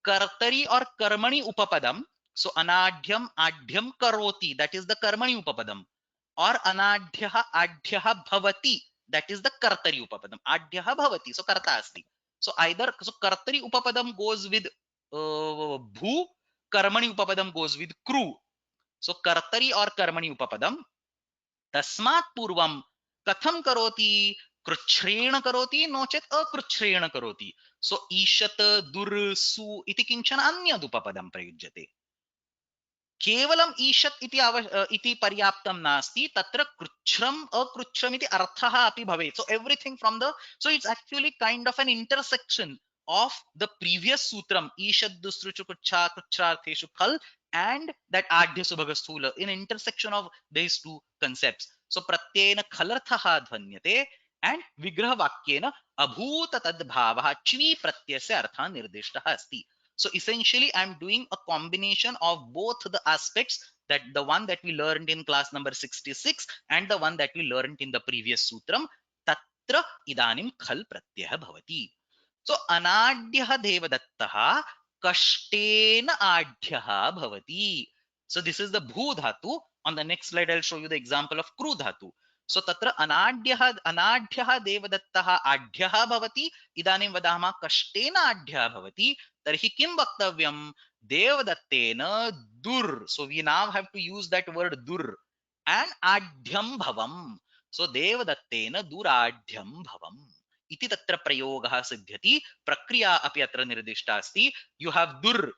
Kartari or karmani upapadam. So anadhyam adhyam karoti, that is the karmani upapadam. Or anadhyah adhyah bhavati, that is the kartari upapadam. Adhyah bhavati, so karta asti. So either, so kartari upapadam goes with bhu, karmani upapadam goes with kru. So kartari or karmani upapadam. तस्मात् पूर्वं कथं करोति? कृच्छ्रेण करोति no चेत् अकृच्छ्रेण करोति. सो ईशत दुर् सु इति किञ्चन अन्यदुपपदं प्रयुज्यते. केवलम् ईषत् इति पर्याप्तं नास्ति, तत्र कृच्छ्रम् अकृच्छ्रम् इति अर्थः अपि भवेत्. So everything from the, so it's actually kind of an intersection of the previous sutram ईषत् दुसृचु कृच्छा कृच्छ्रार्थेषु खल and that आढ्य सुभग स्थूल, in intersection of these two concepts. So प्रत्ययेन खलर्थः ध्वन्यते and विग्रह वाक्येन अभूत तद्भावः च्वी प्रत्ययस्य अर्थः निर्दिष्टः अस्ति. So essentially, I'm doing a combination of both the aspects, that the one that we learned in class number 66 and the one that we learned in the previous sutram. Tatra idanim khal pratyah bhavati. So anadyah devadattah kashtena adhyah bhavati. So this is the bhu dhatu. On the next slide, I'll show you the example of kru dhatu. So tatra anadhyah devadattah adhyah bhavati. Idanim vadama kashtena adhyah bhavati. तर्हि किं वक्तव्यं देवदत्तेन दुर्, so we now have to use that word dur, and आढ्यं भवम्. So देवदत्तेन दुराढ्यं भवम् इति तत्र प्रयोगः सिद्ध्यति. प्रक्रिया अपि अत्र निर्दिष्टा अस्ति. You have dur,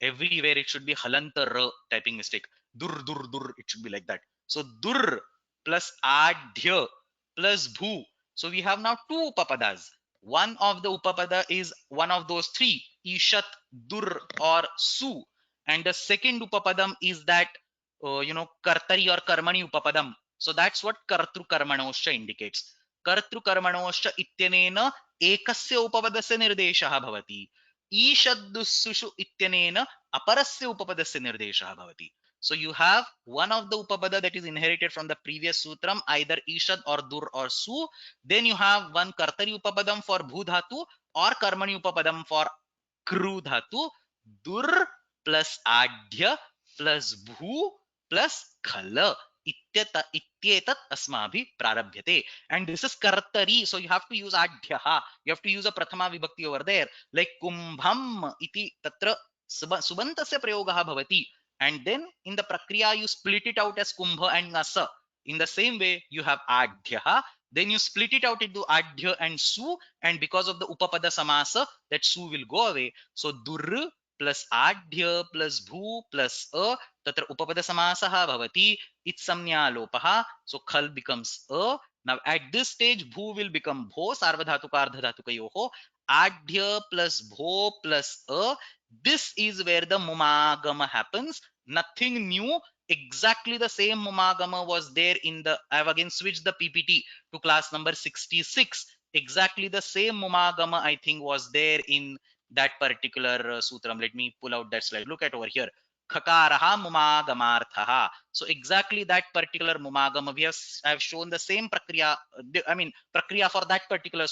everywhere it should be halant r, typing mistake, dur dur dur, it should be like that. So dur plus adhya plus bhu. So we have now two upapadas. One of the upapada is one of those three, ishat, dur or su, and the second upapadam is that kartari or karmani upapadam. So that's what kartru karmanoscha indicates. Kartru karmanoscha ityanena ekasya upapadasya nirdeshah bhavati. Ishaddusushu ityanena aparasya upapadasya nirdeshah bhavati. So you have one of the upapada that is inherited from the previous sutram, either ishad or dur or su. Then you have one kartari upapadam for bhu dhatu or karmani upapadam for kru dhatu. Dur plus adhya plus bhu plus khala ityetat asmabhi prarabhyate. And this is kartari, so you have to use adhyaha. You have to use a prathama vibhakti over there, like kumbham iti tatra subantasya prayogaha bhavati. And then in the prakriya you split it out as kumbha and nasa. In the same way you have adhyaha, then you split it out into adhya and su, and because of the upapada samasa, that su will go away. So dur plus adhya plus bhu plus a, tatra upapada samasaha bhavati, itsamnya lopaha, so khal becomes a. Now at this stage bhu will become bho, sarvadhatuka ardhadhatukayoho, adhya plus bho plus a. This is where the mumagama happens. Nothing new, exactly the same mumagama was there in the, I have again switched the PPT to class number 66. Exactly the same mumagama I think was there in that particular sutram. Let me pull out that slide. Look at over here. Khakaraha mumagamarthaha. So exactly that particular mumagama, I have shown the same prakriya, prakriya for that particular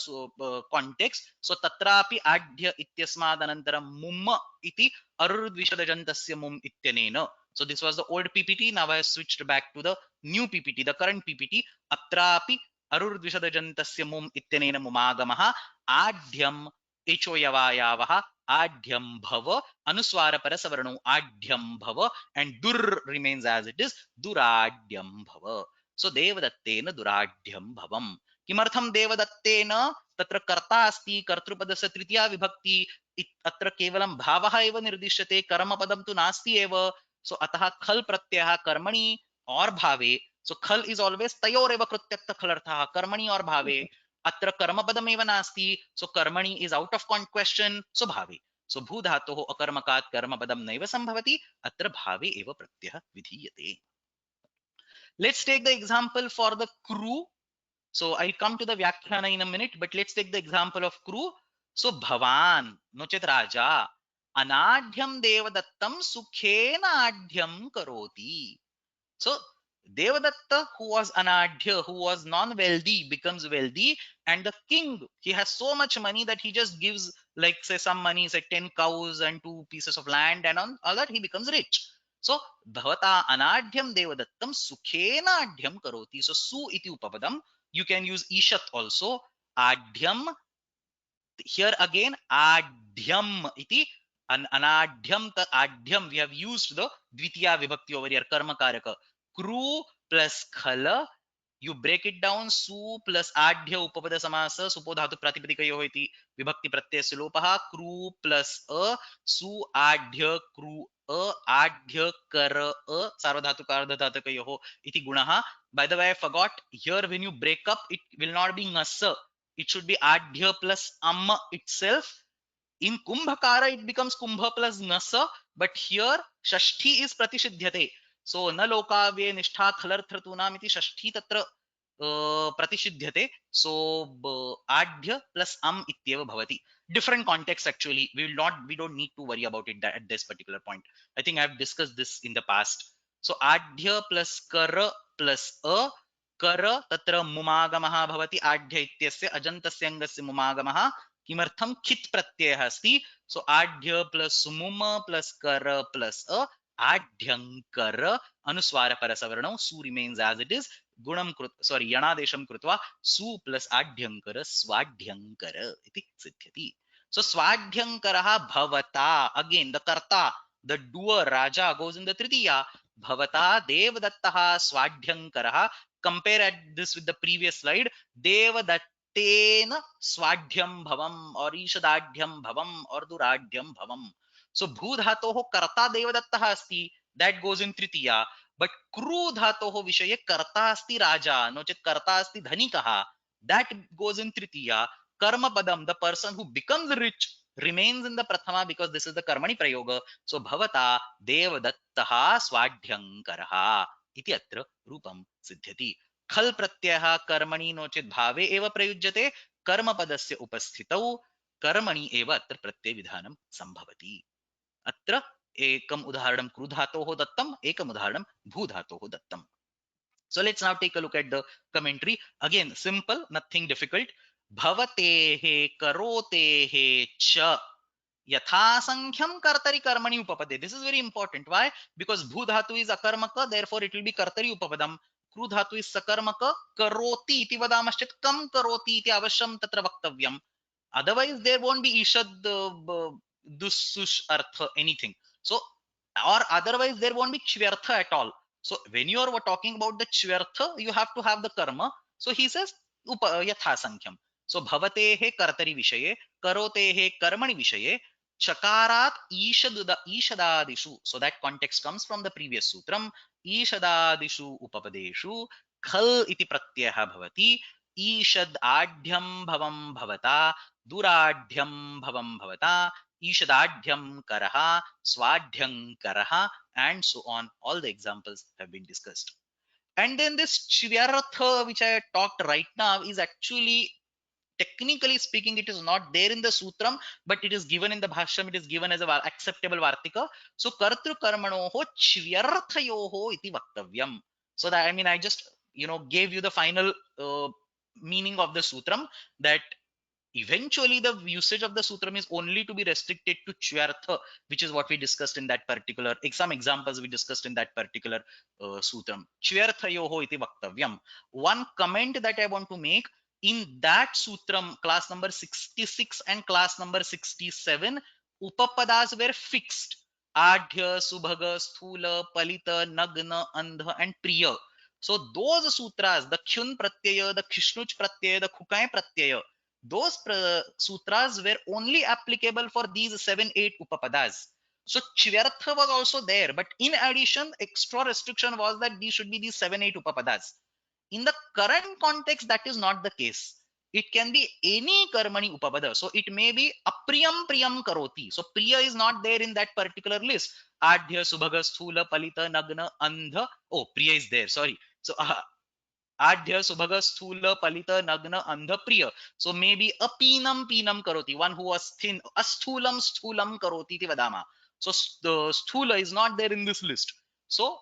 context. So tatrapi adhya ityasmad anantaram mumma iti arudvishadajantasya mum ityanena. So this was the old PPT. Now I have switched back to the new PPT, the current PPT. Atrapi arudvishadajantasya mum ityanena mumagamaha adhyam echoyavayavaha adhyam bhava anuswara parasavarano adhyam bhava, and dur remains as it is, duradhyam bhava. So devadattena duradhyam bhavam. किमर्थम देवदत्तेन, तत्र कर्ता अस्ति, कर्तृपदस्य तृतीया विभक्ति, अत्र केवलं भावः एव निर्दिश्यते, कर्मपदं तु नास्ति एव. सो अतः खल प्रत्ययः कर्मणि और भावे. सो खल इज ऑलवेज तयोरेव कृत्यक्त खलर्थः, कर्मणि और भावे. अत्र कर्मपदमेव नास्ति, सो कर्मणि इज आउट ऑफ क्वेश्चन, सो भावे. सो भू धातोः अकर्मकात् कर्मपदं नैव संभवति, अत्र भावे एव प्रत्ययः विधीयते. Let's take the example for the kru. So I'll come to the vyakhyana in a minute, but let's take the example of kru. So bhavan nochet raja anadhyam devadattam sukhena adhyam karoti. So Devadatta, who was anadhya, who was non-wealthy, becomes wealthy, and the king, he has so much money that he just gives, like say some money, say 10 cows and 2 pieces of land, and on all that he becomes rich. So bhavata anadhyam devadattam sukhena adhyam karoti. So su iti upapadam. You can use ishat also. Adhyam, here again adhyam iti anadhyam adhyam, we have used the dvitiya vibhakti over here, karma karaka. Kru plus khala, you break it down, su plus adhya upapada samasa supo dhatu pratipadikayoh iti vibhakti pratyaya lopaha, kru plus a, su adhya kru आढ्य कर सार्वधातुकार्धधातुकयोः इति गुणः. By the way, I forgot, here when you break up, it will not be ngas, it should be adhya plus itself. In kumbhakara it becomes kumbha plus nasa, but here shashti is pratishidyate. So na lokavye nishtha khalarthratunam iti shashti tatra pratishidyate. So adhya plus ityeva bhavati. Different context actually, we don't need to worry about it at this particular point. I think I have discussed this in the past. So adhya plus kara plus a, kara tatra mumagamah bhavati. Adhya ityasya ajantasya angasya mumagamah किमर्थम खित प्रत्यय अस्ति. सो आढ्य plus मुम plus कर plus अ, आढ्यंकर अनुस्वार परसवर्णौ सु remains as it is. गुणम कृत sorry यणादेशम कृत्वा सु plus आढ्यंकर स्वाढ्यंकर इति सिद्ध्यति. सो स्वाढ्यंकरः भवता, अगेन द कर्ता, द डूअर राजा गोes in the tritiya. भवता देवदत्तः स्वाढ्यंकरः. Compare at this with the previous slide. Devdutt तेन स्वाढ्यम भवम और ईषदाढ्यम भवम और दुराढ्यम भवम. सो भू धातोः कर्ता देवदत्तः अस्ति, that goes in Tritiya. But crew धातोः विषये कर्ता अस्ति राजा, नो चेत् कर्ता अस्ति धनिकः, दैट गोज इन तृतीया. कर्म पदम, the person who becomes rich, remains in the prathama because this is the karmani prayoga. So bhavata devdattah swadhyankarah iti atra rupam siddhyati. खल प्रत्ययः कर्मणि नो चेत् भावे एव प्रयुज्यते. कर्मपदस्य उपस्थितौ कर्मणि एव अत्र प्रत्यय विधानं संभवति. अत्र एकम् उदाहरणं क्रुधातोः दत्तम्, एकम् उदाहरणं भूधातोः दत्तम्. So let's now take a look at the commentary. Again, simple, nothing difficult. भवतेः करोतेः च यथासंख्यम कर्तरि कर्मणि उपपदे. This is very important. Why? Because bhu dhatu is akarmaka, therefore it will be कर्तरि उपपदम. क्रू धातु is सकर्मक, करोति इति वदामश्चेत् कम करोति इति अवश्यं तत्र वक्तव्यम्. Otherwise there won't be ishad dusush artha anything. So or otherwise there won't be chvyartha at all. So when you are talking about the chvyartha, you have to have the karma. So he says yatha sankhyam. So bhavatehe kartari vishaye, karotehe karmani vishaye, chakarat ishadadishu. So that context comes from the previous sutram. Ishadadishu upapadeshu khal iti pratyaya bhavati. ईषद आढ्यम भवम भवता, दुराढ्यम भवम भवता, ईषदाढ्यम करः, स्वाढ्यं करः, and so on. All the examples have been discussed. And then this chivyartha which I talked right now is actually, technically speaking, it is not there in the sutram, but it is given in the bhashyam. It is given as a acceptable vartika. So kartru karmanoho chivyarthayoho iti vaktavyam. So that, I mean, I just gave you the final meaning of the sutram, that eventually the usage of the sutram is only to be restricted to chvyartha, which is what we discussed in that particular, some examples we discussed in that particular sutram. Chvyarthayoho iti vaktavyam. One comment that I want to make, in that sutram, class number 66 and class number 67, upapadas were fixed. Adhya, subhaga, sthula, palita, nagna, andha and priya. So those sutras, the khyun pratyaya, the khishnuch pratyaya, the khukai pratyaya, those sutras were only applicable for these 7-8 upapadas. So chivyartha was also there, but in addition, extra restriction was that these should be these 7-8 upapadas. In the current context, that is not the case. It can be any karmani upapada. So it may be apriyam priyam karoti. So priya is not there in that particular list. Adhya, subhaga, sthula, palita, nagna, andha. Oh, priya is there. Sorry. So Adhya, Subhaga, Sthula, Palita, Nagna, Andha, Priya. So maybe a pinam karoti, one who was thin, sthulam karoti iti vadama. So the Sthula is not there in this list. So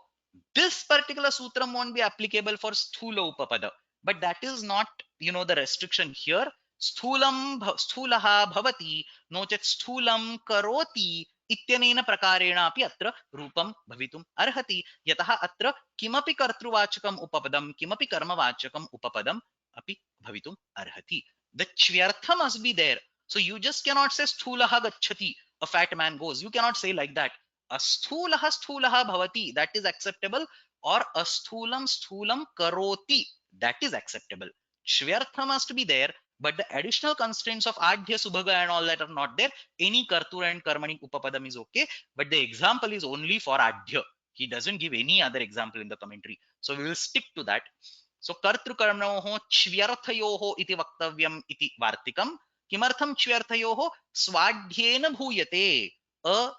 this particular sutram won't be applicable for Sthula Upapada. But that is not, the restriction here. Sthulaha bhavati, no chet sthulam karoti इत्यनेन प्रकारेण अपि अत्र रूपं भवितुम् अर्हति. यतः अत्र किमपि कर्तृवाचकम् उपपदं, किमपि कर्मवाचकम् उपपदम् अपि भवितुम् अर्हति. The chvyartha must be there. So you just cannot say sthulaha gacchati, a fat man goes. You cannot say like that. A sthulaha bhavati, that is acceptable. Or a sthulam karoti, that is acceptable. Chvyartha must be there. but the additional constraints of adhya, subhaga and all that are not there. Any kartura and karmani upapadam is okay, but the example is only for adhya. He doesn't give any other example in the commentary, so we will stick to that. So कर्तृकर्मणोः च्व्यर्थयोः इति वक्तव्यम् इति वार्तिकम्. किमर्थं च्व्यर्थयोः? स्वाढ्येन भूयते. A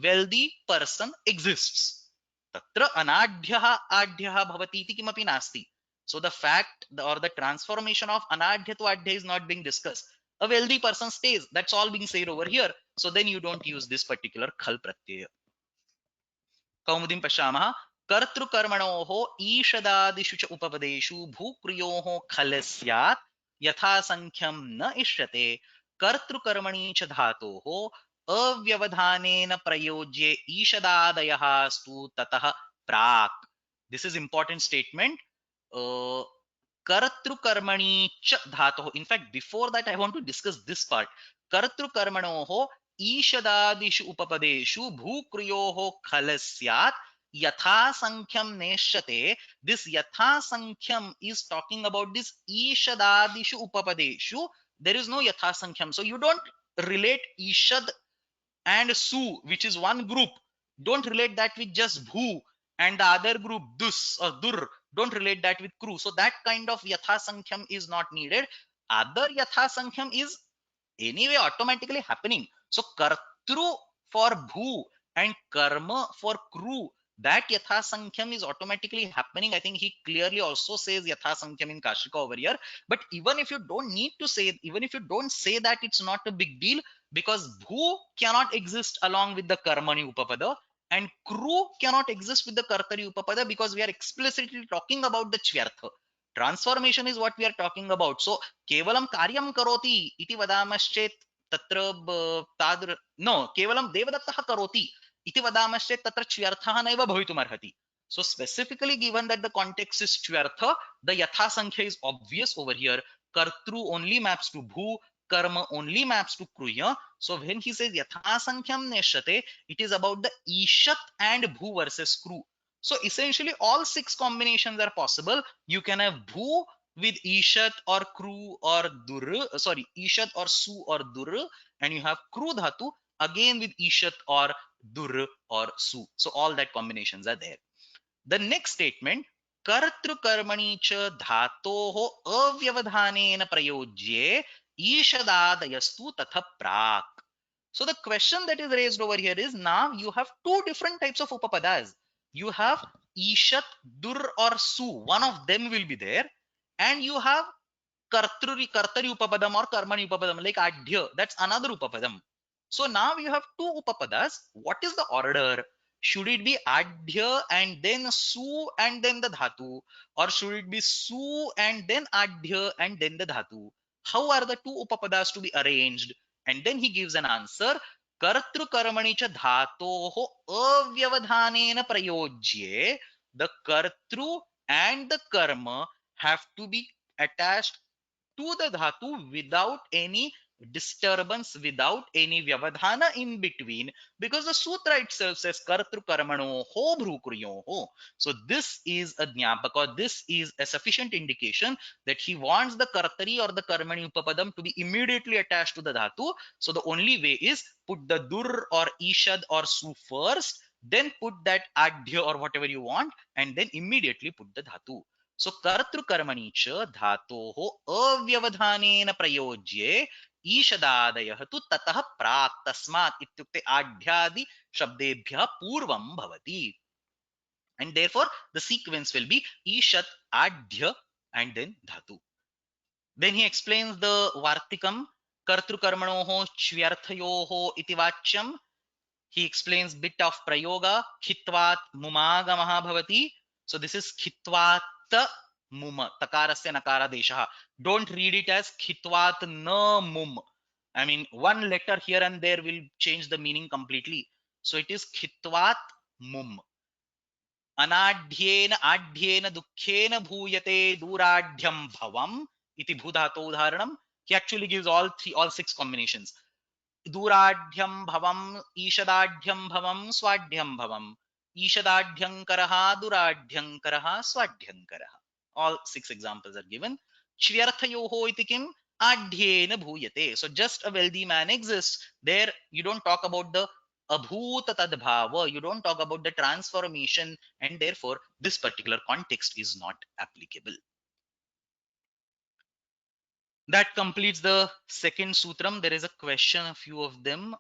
wealthy person exists. तत्र अनाढ्यः आढ्यः भवति इति किमपि नास्ति. So the fact or the transformation of anadhya to adhya is not being discussed. A wealthy person stays. That's all being said over here. So then you don't use this particular khal pratyaya. कौमुदीं पश्यामः. कर्तृकर्मणोः ईषदादिषु च उपपदेषु भूक्रियोः खल स्यात् यथासंख्यं न इष्यते. कर्तृकर्मणि च धातोः अव्यवधानेन प्रयोज्ये ईषदादयः स्तु ततः प्राक्. This is important statement. कर्तृकर्मणि च धातोः. In fact, before that, I want to discuss this part. कर्तृकर्मणोः ईषदादिषु उपपदेषु भूक्रियोः खल स्यात् यथासंख्यम नेष्यते. This यथासंख्यम is talking about this ईषदादिषु उपपदेषु. There is no यथासंख्यम, so you don't relate ईषद and su, which is one group. Don't relate that with just bhu, and the other group dus or dur, don't relate that with kru. So that kind of yathasankham is not needed. Other yathasankham is anyway automatically happening. So kartru for bhu and karma for kru, that yathasankham is automatically happening. I think he clearly also says yathasankham in Kashika over here. But even if you don't need to say, even if you don't say that, it's not a big deal, because bhu cannot exist along with the karmani upapada, and kru cannot exist with the kartari upapada, because we are explicitly talking about the chvyartha. Transformation is what we are talking about. So kevalam karyam karoti iti vadamaschet tatra tadr no kevalam devadattah karoti iti vadamaschet tatra chvyarthah naiva bhavitum arhati. So specifically given that the context is chvyartha, the yatha sankhya is obvious over here. Kartru only maps to bhu, karma only maps to kruya. So when he says yatha sankhyam neshate, it is about the ishat and bhu versus kru. So essentially all six combinations are possible. You can have bhu with ishat or kru or dur, sorry, ishat or su or dur, and you have kru dhatu again with ishat or dur or su. So all that combinations are there. The next statement, कर्तृकर्मणि च धातोः अव्यवधानेन प्रयोज्ये ईषदादयस्तु तथा प्राक्. So the question that is raised over here is, now you have two different types of upapadas. You have ishat, dur or su. One of them will be there. And you have kartari upapadam or karmani upapadam like adhya. That's another upapadam. So now you have two upapadas. What is the order? Should it be adhya and then su and then the dhatu, or should it be su and then adhya and then the dhatu? How are the two upapadas to be arranged? And then he gives an answer. Kartru karmani cha dhatoho avyavadhanena prayojye. The kartru and the karma have to be attached to the dhatu without any disturbance, without any vyavadhana in between, because the sutra itself says kartru karmano ho bhrukriyo ho. So this is a jnapaka, or this is a sufficient indication that he wants the kartari or the karmani upapadam to be immediately attached to the dhatu. So the only way is put the dur or ishad or su first, then put that adhya or whatever you want, and then immediately put the dhatu. So कर्तृकर्मणि च धातोः अव्यवधानेन प्रयोज्ये ईषदादयः तु ततः प्राक्. तस्मात् इत्युक्ते आढ्यादि शब्देभ्यः पूर्वं भवति. And therefore the sequence will be ईषत्, आढ्य and then dhatu. Then he explains the vartikam. कर्तृकर्मणोः च्व्यर्थयोः इति वाच्यम्. He explains bit of prayoga. Khitvat mumagamaha bhavati. So this is khitvat mum, takarasya nakara deshaha. Don't read it as khitvat na mum. I mean, one letter here and there will change the meaning completely. So it is khitvat mum. Anadhyena adhyena dukkhena bhuyate duradhyam bhavam iti bhudhato udharanam. He actually gives all six combinations. दूराढ्यं भवम ईषदाढ्यं भवम स्वाढ्यं भवम ईषदाढ्यंकरः दुराढ्यंकरः स्वाढ्यंकरः. All six examples are given. च्व्यर्थयोः इति किम्? adhyena bhuyate. So just a wealthy man exists. There you don't talk about the abhuta tadbhava, you don't talk about the transformation, and therefore this particular context is not applicable. That completes the second sutram. There is a question, a few of them.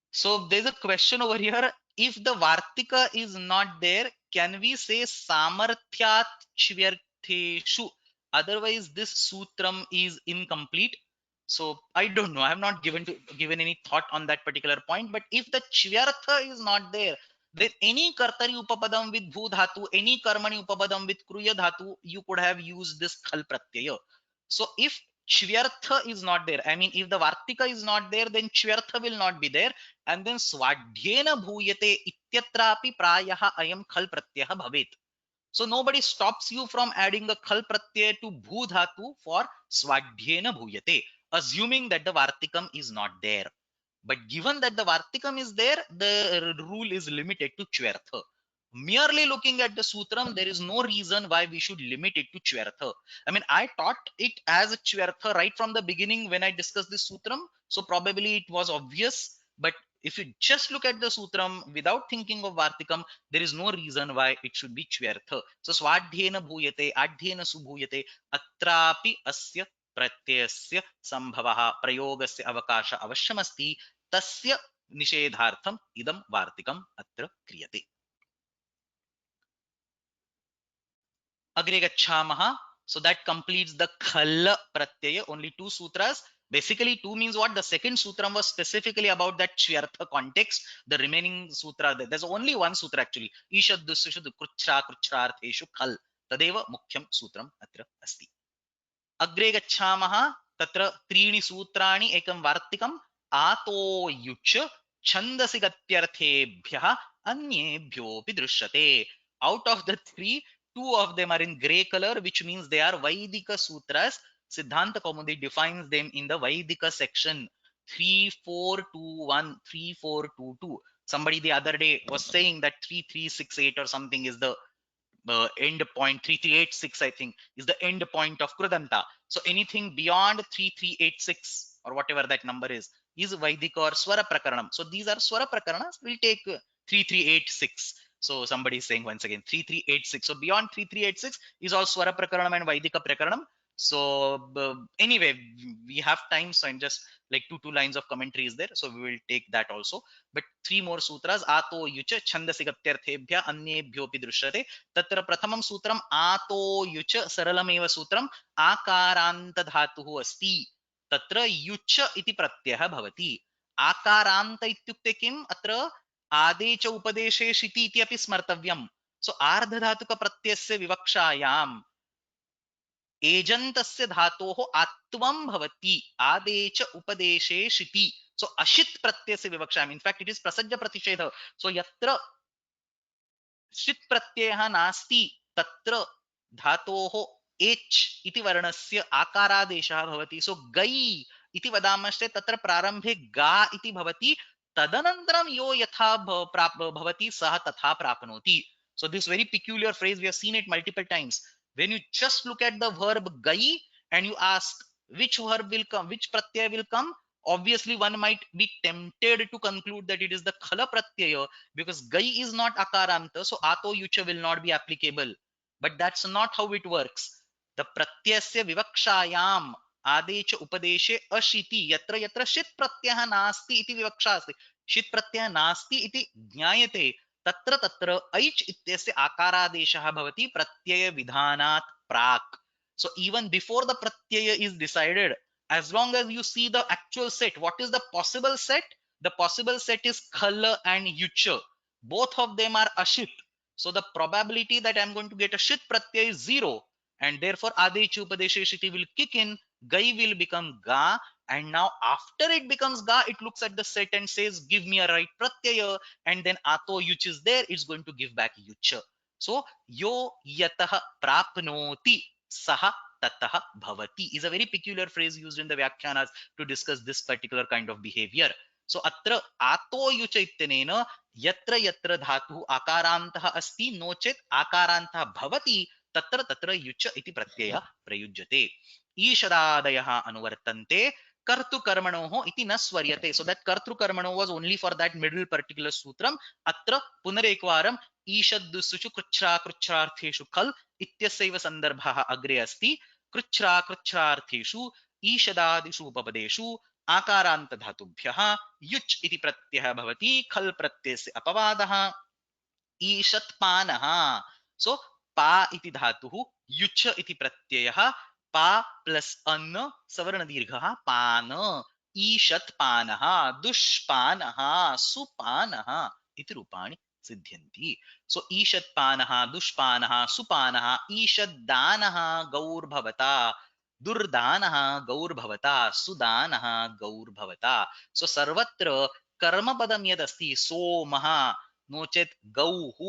So there's a question over here. If the Vartika is not there, can we say Samarthyat Shvyartheshu? Otherwise, this sutram is incomplete. So I don't know. I have not given any thought on that particular point. But if the Chvyartha is not there, then any Kartari Upapadam with Bhu Dhatu, any Karmani Upapadam with Kruya Dhatu, you could have used this Khal Pratyaya. So if Chvyartha is not there, I mean, if the Vartika is not there, then Chvyartha will not be there, and then swadhyena bhuyate ityatrapi prayaha ayam khal pratyah bhavet. So nobody stops you from adding a khal pratyay to bhu dhatu for swadhyena bhuyate, assuming that the vartikam is not there. But given that the vartikam is there, the rule is limited to chvartha. Merely looking at the sutram, there is no reason why we should limit it to chvartha. I mean, I taught it as a chvartha right from the beginning when I discussed this sutram, so probably it was obvious. But if you just look at the sutram without thinking of vartikam, there is no reason why it should be chvartha. So swadhyena bhuyate, adhyena subhuyate, atrapi asya प्रत्ययस्य संभवः प्रयोगस्य अवकाश अवश्यमस्ति तस्य निषेधार्थम इदम वार्तिकम अत्र क्रियते. अग्रे गच्छामः. So that completes the khal pratyaya. Only two sutras. Basically, two means what? The second sutram was specifically about that chvyartha context. The remaining sutra, there's only one sutra actually. Ishaddushushu kruchra kruchrartheshu khal. Tadeva mukhyam sutram atra asti. अग्रे गच्छामः. तत्र त्रीणि सूत्राणि एकं वार्तिकम् आतो युच् छन्दसि गत्यर्थेभ्यः अन्येभ्योऽपि दृश्यते. Out of the three, two of them are in gray color, which means they are Vaidika sutras. Siddhanta Kaumudi defines them in the Vaidika section 3421, 3422. Somebody the other day was saying that 3368 or something is the end point. 3386 I think is the end point of Krudanta. So anything beyond 3386 or whatever that number is Vaidika or Swara Prakaranam. So these are Swara Prakaranas. We'll take 3386. So somebody is saying once again 3386. So beyond 3386 is all Swara Prakaranam and Vaidika Prakaranam. So anyway, we have time, so I'm just like two lines of commentary is there, so we will take that also. But three more sutras. Ato yucha छन्दसि गत्यर्थेभ्य अन्येभ्योऽपि दृश्यते. तत्र प्रथमं सूत्रम् आतो युच सरलमेव सूत्रम् आकारान्त धातुः अस्ति. तत्र युच इति प्रत्ययः भवति. आकारान्त इत्युक्ते किम्? अत्र आदे च उपदेशे शिति इति अपि स्मर्तव्यम्. सो आर्धधातुक प्रत्ययस्य विवक्षायाम् एजन्तस्य धातोः आत्वं भवति आदे च उपदेशे शिति. सो अशित् प्रत्ययस्य विवक्षायाम्, इनफैक्ट इट इज प्रसज्य प्रतिषेध. सो यत्र शित् प्रत्ययः नास्ति तत्र धातोः एच् इति वर्णस्य आकारादेशः भवति. सो गै इति वदामश्चेत् तत्र प्रारम्भे गा इति भवति, तदनन्तरं यो यथा भवति सः तथा प्राप्नोति. So this very peculiar phrase, we have seen it multiple times. When you just look at the verb gai and you ask which verb will come, which pratyaya will come, obviously one might be tempted to conclude that it is the khala pratyaya, because gai is not akaranta, so ato yucha will not be applicable. But that's not how it works. The pratyasya vivakshayam आदेच उपदेशे अशिति यत्र यत्र शित् प्रत्ययः नास्ति इति विवक्षा अस्ति. शित् प्रत्ययः नास्ति इति ज्ञायते, तत्र तत्र ऐच् इत्यस्य आकारादेशः भवति प्रत्यय विधानात् प्राक्. So even before the pratyaya is decided, as long as you see the actual set, what is the possible set? The possible set is khal and yucha. Both of them are ashit. So the probability that I'm going to get a shit pratyaya is 0, and therefore adech upadeshe shiti will kick in, gai will become ga, and now after it becomes ga, it looks at the set and says give me a right pratyaya, and then ato yuch is there, it's going to give back yucha. So yo yatah prapnoti saha tatah bhavati is a very peculiar phrase used in the vyakhyanas to discuss this particular kind of behavior. So atra ato yucha ityanena yatra yatra dhatu akarantah asti no chet akarantah bhavati तत्र तत्र युच् इति प्रत्ययः प्रयुज्यते. ईषदादयः अनुवर्तन्ते कर्तृकर्मणोः इति न स्वर्यते. So that कर्तृकर्मणो was only for that middle particular सूत्रम. अत्र पुनरेकवारम् ईषद्दुसुषु कृच्छ्रा कृच्छ्रार्थेषु खल् इत्यस्यैव सन्दर्भः अग्रे अस्ति. कृच्छ्रा कृच्छ्रार्थेषु ईषदादिषु उपपदेषु आकारान्त धातुभ्यः युच् इति प्रत्ययः भवति. खल् प्रत्ययस्य अपवादः ईषत्पानः. सो पा इति धातुः युच् इति प्रत्ययः पा प्लस अन्न सवर्ण दीर्घः पान. ईषत्पानः दुष्पानः सुपानः इति रूपाणि सिद्ध्यन्ति. सो ईषत्पानः दुष्पानः सुपानः ईषद्दानः गौर्भवता दुर्दानः गौर्भवता सुदानः गौर्भवता. सो सर्वत्र कर्मपदं यदस्ति सोमः नो चेत् गौः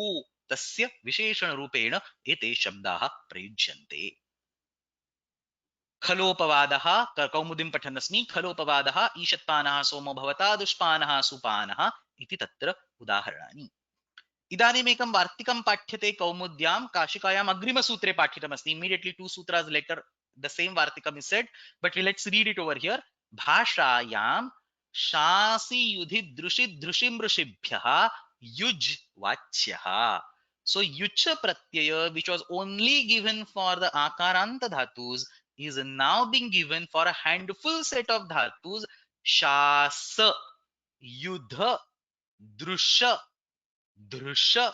तस्य विशेषणरूपेण एते शब्दाः प्रयुज्यन्ते. खलोपवादः कौमुदीं पठन् अस्मि. खलोपवादः ईषत्पानः सोमो भवता दुष्पानः सुपानः इति तत्र उदाहरणानि. इदानीमेकं वार्तिकं पाठ्यते कौमुद्यां. काशिकायाम् अग्रिमसूत्रे पाठितमस्ति. इमीडिएटली टू सूत्रास् later the same vartikam is said, but let's read it over here. भाषायां शासि युधि दृशि दृशिं ऋषिभ्यः युज् वाच्यः. So yuch pratyaya, which was only given for the akaranta dhatus, is now being given for a handful set of dhatus. Shasa, yudha, drusha, drusha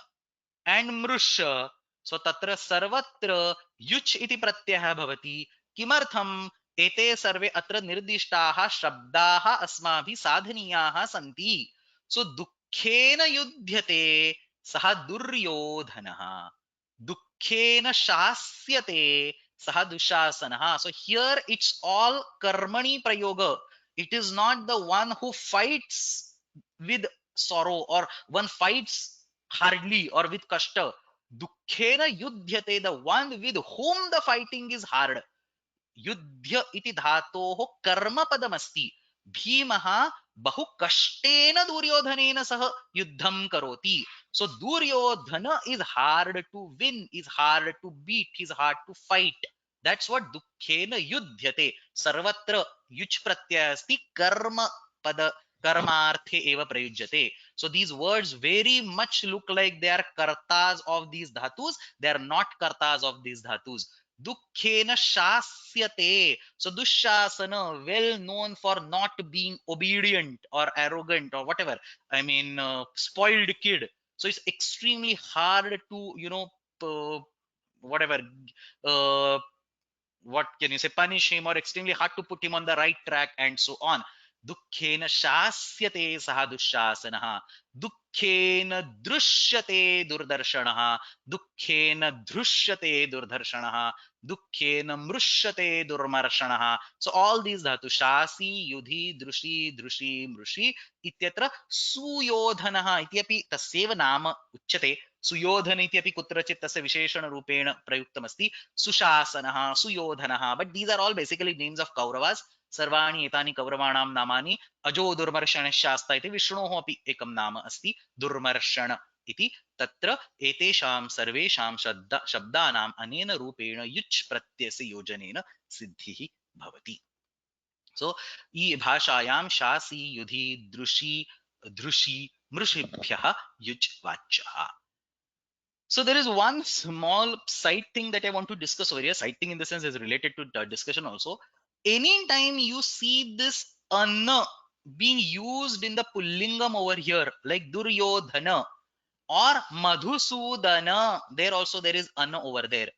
and mrusha. So tatra sarvatra युच् इति प्रत्ययः भवति. किमर्थम्? एते सर्वे अत्र निर्दिष्टाः शब्दाः अस्माभिः साधनीयाः सन्ति. सो दुःखेन युध्यते सः दुर्योधनः, दुःखेन शास्यते सः दुःशासनः. So here it's all karmani prayoga. It is not the one who fights with sorrow or one fights hardly or with kashta. Dukkhena yudhyate, the one with whom the fighting is hard. युद्ध इति धातोः कर्मपदमस्ति. भीमः बहु कष्टेन दुर्योधनेन सह युद्धं करोति. So Duryodhana is hard to win, is hard to beat, is hard to fight. That's what dukkhena yudhyate. Sarvatra yuch pratyaya asti karma pada karmarthe eva prayujyate. So these words very much look like they are kartas of these dhatus. They are not kartas of these dhatus. Dukkhena shasyate. So Dushasana, well known for not being obedient or arrogant or whatever. I mean, spoiled kid. So it's extremely hard to, whatever, uh, what can you say, punish him, or extremely hard to put him on the right track and so on. दुःखेन शास्यते सः दुःशासनः, दुःखेन दृश्यते दुर्दर्शनः, दुःखेन धृष्यते दुर्दर्शनः, दुःखेन मृष्यते दुर्मर्शनः. So all these dhatu शासी युधि दृशि दृशि मृषि इत्यत्र सुयोधनः इत्यपि तस्यैव नाम उच्यते. सुयोधन इत्यपि कुत्रचित् तस्य विशेषणरूपेण प्रयुक्तमस्ति. सुशासनः सुयोधनः. But these are all basically names of Kauravas. सर्वाणि एतानि कौरवाणां नामानि. अजो दुर्मर्शनशास्ता इति विष्णोः अपि एकं नाम अस्ति दुर्मर्शण इति. तत्र एतेषां सर्वेषां शब्दानाम् अनेन रूपेण युच् प्रत्ययस्य योजनेन सिद्धिः भवति. सो ई भाषायां शासि युधि दृशि धृषि मृषिभ्यः युच् वाच्यः. So there is one small side thing that I want to discuss over here. Side thing in the sense is related to the discussion also. Anytime you see this anna being used in the pullingam over here, like Duryodhana or Madhusudana, there also there is anna over there.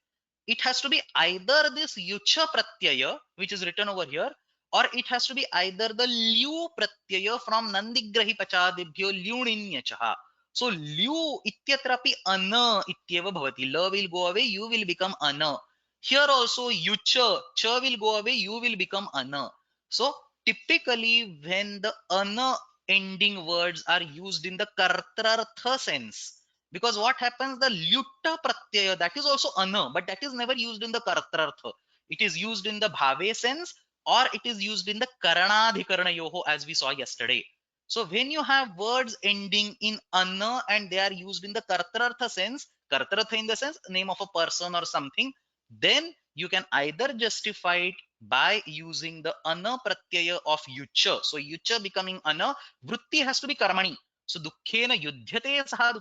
It has to be either this yucha pratyaya, which is written over here, or it has to be either the lyu pratyaya from nandigrahi pachadibhyo lyuninyachah. So lyu ityatrapi ana ityeva bhavati. La will go away, you will become ana. Here also yucha, cha will go away, you will become ana. So typically when the ana ending words are used in the kartrartha sense, because what happens, the lyutta pratyaya, that is also ana, but that is never used in the kartrartha. It is used in the bhave sense, or it is used in the karanadhikarana yoho, as we saw yesterday. So when you have words ending in ana and they are used in the kartarartha sense, kartarartha in the sense name of a person or something, then you can either justify it by using the ana pratyaya of yucha. So yucha becoming ana, vritti has to be karmani. So dukkhena yudhyate saha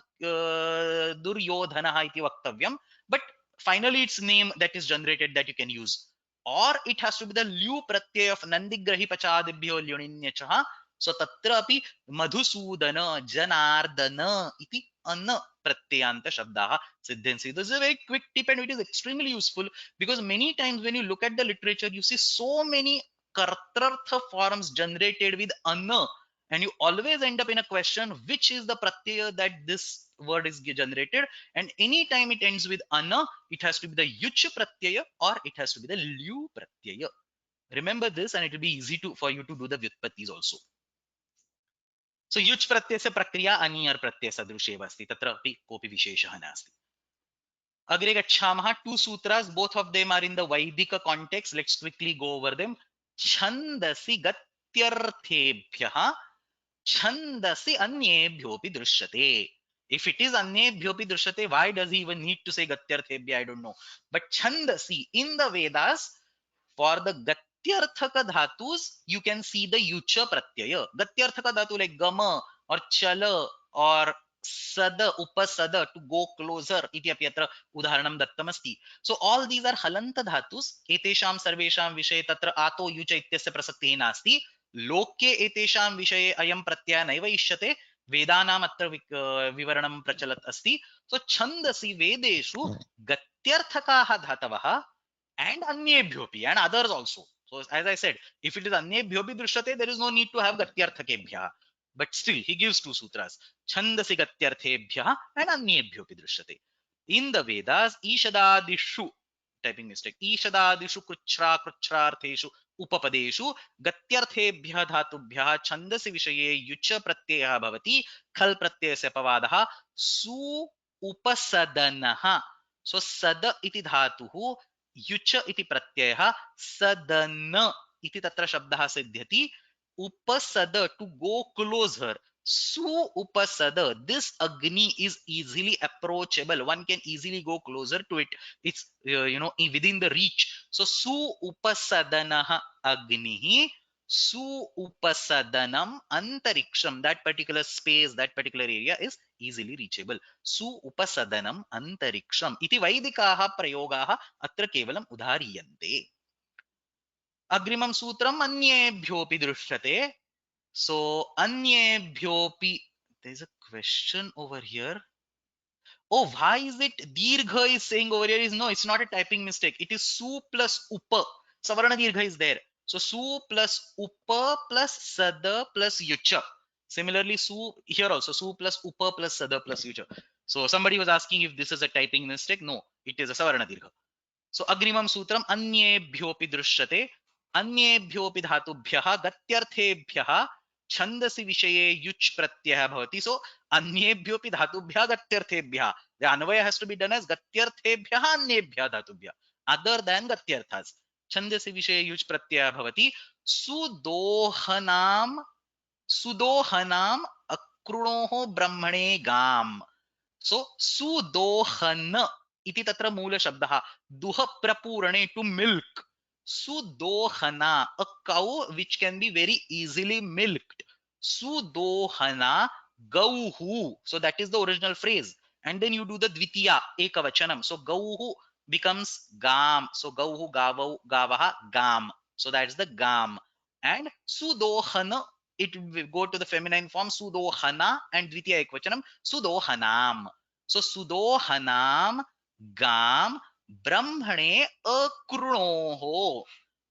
duryodhanaha iti vaktavyam. But finally it's name that is generated that you can use. Or it has to be the lyu pratyaya of nandigrahi pachadibhyo lyuninyachah. So tatra api madhusudana janardana iti anna pratyanta shabdaha siddhansi. This is a very quick tip and it is extremely useful because many times when you look at the literature, you see so many kartrartha forms generated with anna, and you always end up in a question which is the pratyaya that this word is generated, and anytime it ends with anna, it has to be the yuch pratyaya or it has to be the lyu pratyaya. Remember this and it will be easy to for you to do the vyutpattis also. So युच् प्रत्ययस्य प्रक्रिया अनियर् प्रत्यय सदृशेव अस्ति, तत्र अपि कोऽपि विशेषः नास्ति. अग्रे गच्छामः. Two sutras, both of them are in the Vaidika context. Let's quickly go over them. छन्दसि गत्यर्थेभ्यः छन्दसि अन्येभ्योऽपि दृश्यते. If it is अन्येभ्योऽपि दृश्यते, why does he even need to say gatyarthebhya? I don't know. But छन्दसि in the Vedas, for the gatyarthaka dhatus, you can see the yucha pratyaya. Gatyarthaka dhatu like gama or chala or sada, upasada, to go closer. Iti api atra udaharanam dattamasti. So all these are halanta dhatus. Etesham sarvesham vishaye tatra ato yucha ityasya prasaktihi nasti. लोके एतेषां विषये अयं प्रत्ययः नैव इष्यते. वेदानाम् अत्र विवरणं प्रचलत् अस्ति. सो छन्दसि वेदेषु गत्यर्थकाः धातवः and anyebhyopi and others also. So as I said, if it is anyebhyopi drishyate, there is no need to have gatyarthakebhyah. But still, he gives two sutras: Chandasi gatyarthebhyah and anyebhyopi drishyate. In the Vedas, Ishadadishu, typing mistake, Ishadadishu kruchra kruchrartheshu upapadeshu gatyarthebhyah dhatubhyah chandasi vishaye yucha pratyayah bhavati khal pratyayasya pavadaha su upasadanaha. So sada iti dhatuhu युच इति प्रत्ययः सदन इति तत्र शब्दः सिद्ध्यति. उपसद to go closer. Su upasada, this agni is easily approachable, one can easily go closer to it, it's within the reach. So su upasadanah agnihi, su upasadanam antariksham, that particular space, that particular area is easily reachable. Su upasadanam antariksham iti vaidikaah prayogaah atra kevalam udhariyante. Agrimam sutram अन्येभ्योऽपि दृश्यते. So अन्येभ्योऽपि, there's a question over here. Oh, why is it dirgha is saying over here? Is no, it's not a typing mistake. It is su plus upa. Savarna dirgha is there. So su plus upa plus sada plus yucha. Similarly, su here also su plus upa plus sada plus yucha. So somebody was asking if this is a typing mistake. No, it is a savarna dirgha. So agrimam sutram अन्येभ्योऽपि दृश्यते. अन्येभ्योऽपि धातुभ्यः गत्यर्थेभ्यः छन्दसि विषये युच् प्रत्ययः भवति. So अन्येभ्योऽपि धातुभ्यः गत्यर्थेभ्यः, the anvaya has to be done as gatyarthebhyah अन्येभ्यः धातुभ्यः other than gatyarthas. छन्दसि विषये युच् प्रत्ययः भवति. सुदोहनाम सुदोहनाम अकृणोः ब्रह्मणे गाम. So सुदोहन इति तत्र मूल शब्दः. दुह प्रपूरणे, to milk. Sudohana, a cow which can be very easily milked. Sudohana gauhu. So that is the original phrase. And then you do the dvitiya, ekavachanam. So gauhu becomes gam. So gauhu gavau gavaha gam. So that's the gam. And sudohana, it will go to the feminine form sudohana and dvitiya ekvachanam sudohanam. So sudohanam gam brahmane akrunoho.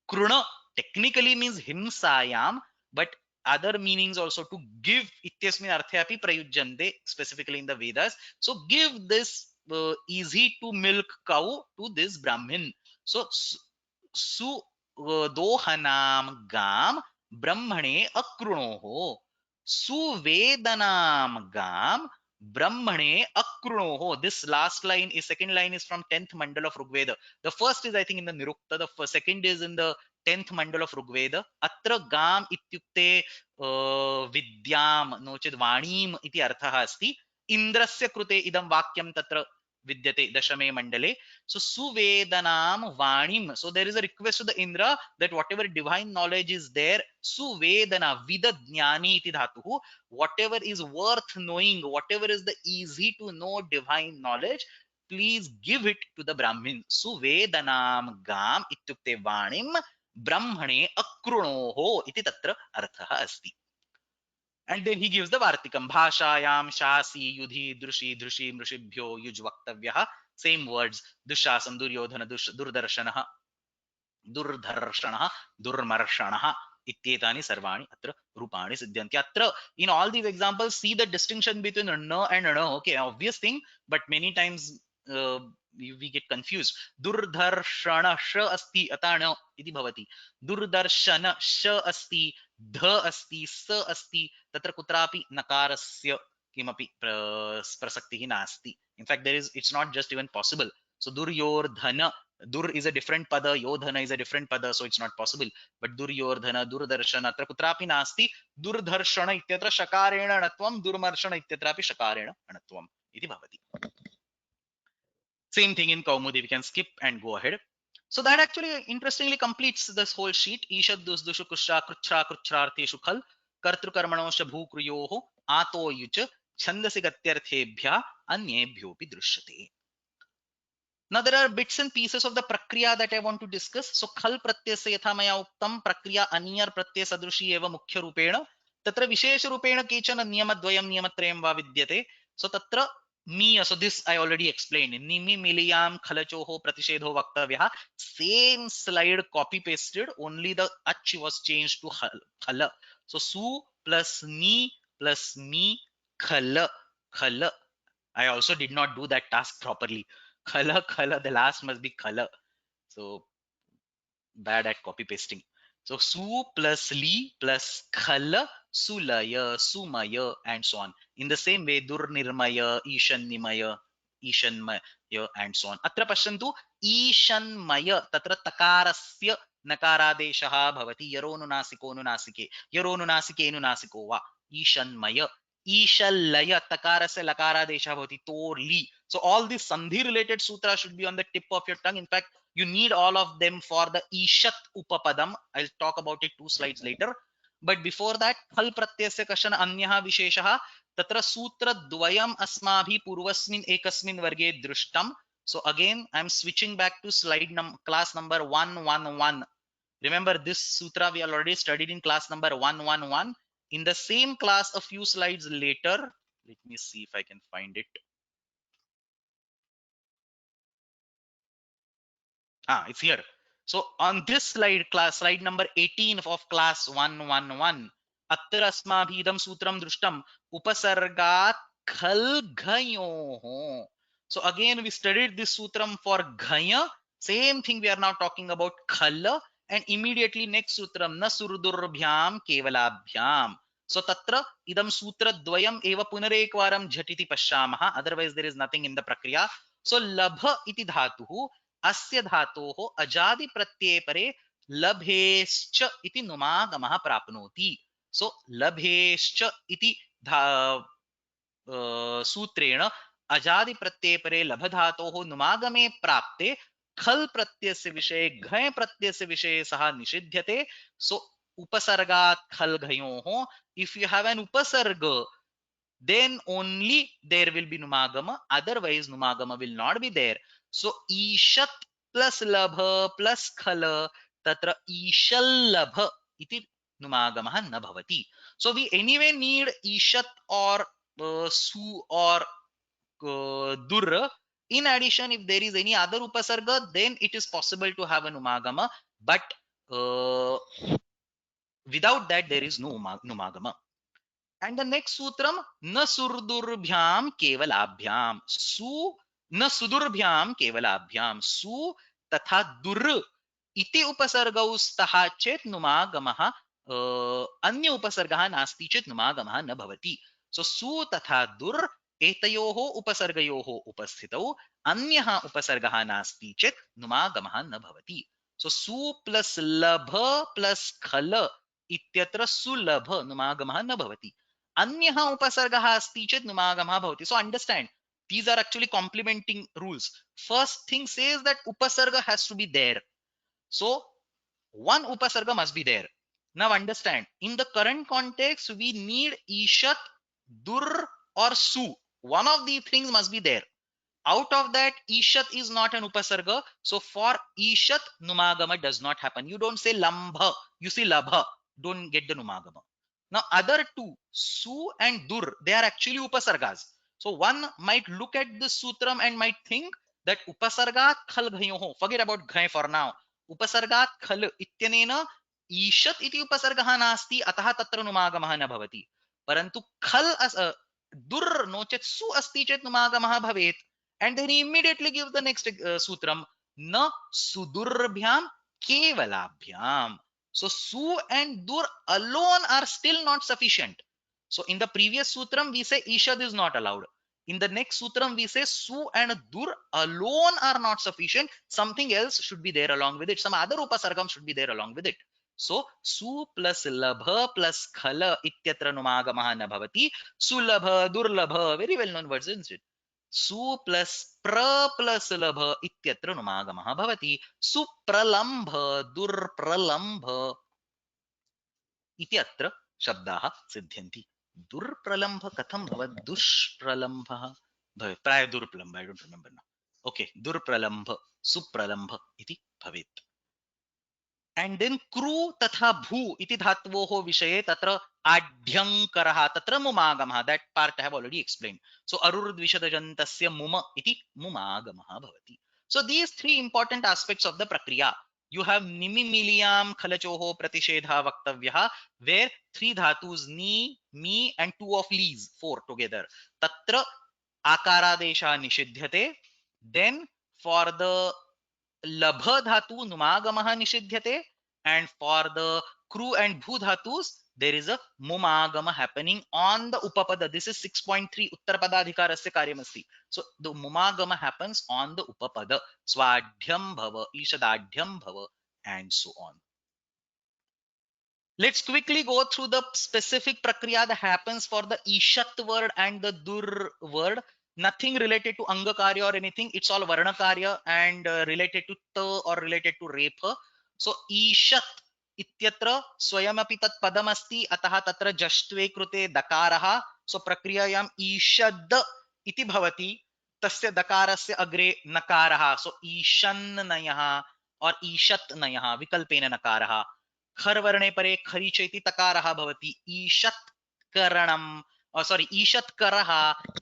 Kruna technically means himsayam, but other meanings also, to give ityasmin arthe api prayujjante, specifically in the Vedas. So give this easy to milk cow to this Brahmin. So su dohanam gam brahmane akrunoho. Suvedanam gam Brahmane akrunoho. This last line is second line is from 10th mandal of Rigveda. The first is I think in the Nirukta. The second is in the 10th mandal of Rigveda. Atra gam ityukte vidyam nochid vanim iti artha asti. Indrasya krute idam vakyam tatra vidyate dashame mandale. So Suvedanam Vanim. So there is a request to the Indra that whatever divine knowledge is there, Suvedana Vidajnani iti dhatuhu, whatever is worth knowing, whatever is the easy to know divine knowledge, please give it to the Brahmin. Suvedanam Gam ityukte Vanim Brahmane Akrunoho iti tatra artha asti. And then he gives the Vartikam. Bhashayam Shasi Yudhi Drushi Drushi Mrishibhyo Yujvaktavyaha. Same words. Dushasam Duryodhana Durdarshanaha Durdharshanaha Durmarshanaha. Ityetani sarvani atra rupani siddhyanti. Atra, in all these examples, see the distinction between na and na. Okay, obvious thing, but many times we get confused. Durdharshana sh asti atana iti bhavati. Durdarshana sh asti dha asti sa asti tatra kutrapi nakarasya kimapi prasaktihi nasti. In fact, it's not just even possible. So duryordhana, dur is a different pada, yodhana is a different pada, so it's not possible. But duryordhana durdarshana atra kutrapi nasti. Durdharshana ityatra shakarena anatvam, durmarshana ityatrapi shakarena anatvam iti bhavati. Same thing in Kaumudi, we can skip and go ahead. So that actually interestingly completes this whole sheet. Ishad dusdushu kusha kruchra kruchrartheshu khal kartru karmanosha bhukruyoho ato yuch chandasi gatyarthebhya anyebhyopi drishyate. Now there are bits and pieces of the prakriya that I want to discuss. So khal pratyasya yatha maya uktam prakriya aniyar pratyaya sadrushi eva mukhya rupena tatra vishesha rupena kechana niyamadvayam niyamatrayam va vidyate. So tatra Miya, so this I already explained. Nimi miliyam khalachoho pratishedho vaktavyaha. Same slide copy pasted, only the ach was changed to khala. So su plus ni plus mi khala. Khala. I also did not do that task properly. Khala, khala, the last must be khala. So bad at copy pasting. So su plus li plus khala, sulaya, sumaya, and so on. In the same way, durnirmaya, ishannimaya, ishanmaya, and so on. Atra pashantu ishanmaya tatra takarasya nakaradeshaha bhavati yaronunasiko nunasike yaronunasike nunasiko va ishanmaya. Ishallaya takarasya lakaradesha bhavati torli. So all these sandhi related sutra should be on the tip of your tongue. In fact, you need all of them for the Ishat Upapadam. I'll talk about it 2 slides later. But before that, Khal Pratyasya Kashan Anyaha Visheshaha Tatra Sutra Dvayam Asmabhi Purvasmin Ekasmin Varge Drushtam. So again, I'm switching back to slide class number 111. Remember this sutra we already studied in class number 111. In the same class a few slides later, let me see if I can find it. It's here. So on this slide, slide number 18 of class 111, Atra asmabhidam sutram drushtam upasargat khal ghayoho. So again, we studied this sutram for ghaya. Same thing we are now talking about khala, and immediately next sutram na surdurbhyam kevalabhyam. So tatra idam sutra dvayam eva punarekvaram jhatiti pashyamaha. Otherwise, there is nothing in the prakriya. So labha iti dhatuhu अस्य धातोः अजादि प्रत्यये परे लभेश्च इति नुमागमः प्राप्नोति. सो लभेश्च इति सूत्रेण अजादि प्रत्यये परे लभ धातोः नुमागमे प्राप्ते खल प्रत्ययस्य विषये घय प्रत्ययस्य विषये सः निषिध्यते. सो उपसर्गात् खल घयोः, if you have an upasarga, then only there will be numagama, otherwise numagama will not be there. So ishat plus labha plus khala tatra ishallabha iti numagamah na bhavati. So we anyway need ishat or su or dur. In addition, if there is any other upasarga, then it is possible to have a numagama, but without that there is no numagama. And the next sutram, na surdurbhyam kevalabhyam. Su na sudurbhyam kevalabhyam. Su tatha dur iti upasargau staha chet numagamaha anya upasargaha nasti chet numagamaha na bhavati. So su tatha dur एतयोः उपसर्गयोः उपस्थितौ अन्यः उपसर्गः नास्ति चेत् नुमागमः न भवति. सो सु plus लभ plus खल इत्यत्र सुलभ नुमागमः न भवति. अन्यः उपसर्गः अस्ति चेत् नुमागमः भवति. So understand, these are actually complementing rules. First thing says that upasarga has to be there. So one upasarga must be there. Now understand, in the current context, we need ishat, dur or su. One of these things must be there. Out of that, ishat is not an upasarga. So for ishat, numagama does not happen. You don't say lambha, you say labha. Don't get the numagama. Now other two, su and dur, they are actually upasargas. So one might look at this sutram and might think that upasargat khal ghayoho. Forget about ghay for now. उपसर्गात् खल इत्यनेन ईशत् इति उपसर्गः नास्ति, अतः तत्र नुमागमः न भवति. परन्तु खल दुर् नो चेत् सु अस्ति चेत् नुमागमः भवेत्. And then he immediately gives the next sutram, na sudurabhyam kevalabhyam. So su and dur alone are still not sufficient. So in the previous sutram we say ishad is not allowed. In the next sutram we say su and dur alone are not sufficient. Something else should be there along with it. Some other upasargam should be there along with it. So su plus labha plus khala ityatra numagamaha na bhavati. Sulabha, durlabha, very well known words, isn't it? सु plus प्र plus लभ इत्यत्र नुमागमः भवति. सुप्रलम्भ दुर्प्रलम्भ इति अत्र शब्दाः सिद्ध्यन्ति. दुर्प्रलम्भ कथं भवत्? दुष्प्रलम्भः भवेत्. प्राय दुर्प्रलम्भ, I don't remember now. Okay, दुर्प्रलम्भ सुप्रलम्भ इति भवेत्. And then क्रू तथा भू इति धात्वोः विषये तत्र आढ्यङ्करः तत्र मुमागमः. That part I have already explained. So अरुर्द्विषदजन्तस्य मुम इति मुमागमः भवति. So these three important aspects of the prakriya. You have nimimiliam khalachoho pratishedha vaktavyaha, where three dhatus ni, mi and two of lees, four together. Tatra akaradesha nishidhyate. Then for the labha dhatu numagamaha nishidhyate, and for the kru and bhu dhatus there is a mumagama happening on the upapada. This is 6.3 uttarpadadhikarasya karyamasti. So the mumagama happens on the upapada. Swadhyam bhava, ishadadhyam bhava, and so on. Let's quickly go through the specific prakriya that happens for the ishat word and the dur word. Nothing related to anga karya or anything. It's all varna karya and related to ta or related to repa. So ishat ityatra swayamapi tat padam asti, atah tatra jashtve krute dakaraha. So prakriyayam ishad iti bhavati. Tasya dakarasya agre nakaraha. So ishannayah or ishatnayah vikalpena nakaraha. खर वर्णे परे खरी चेति तकारः भवति. ईशत् करणम, sorry ईशत् करः,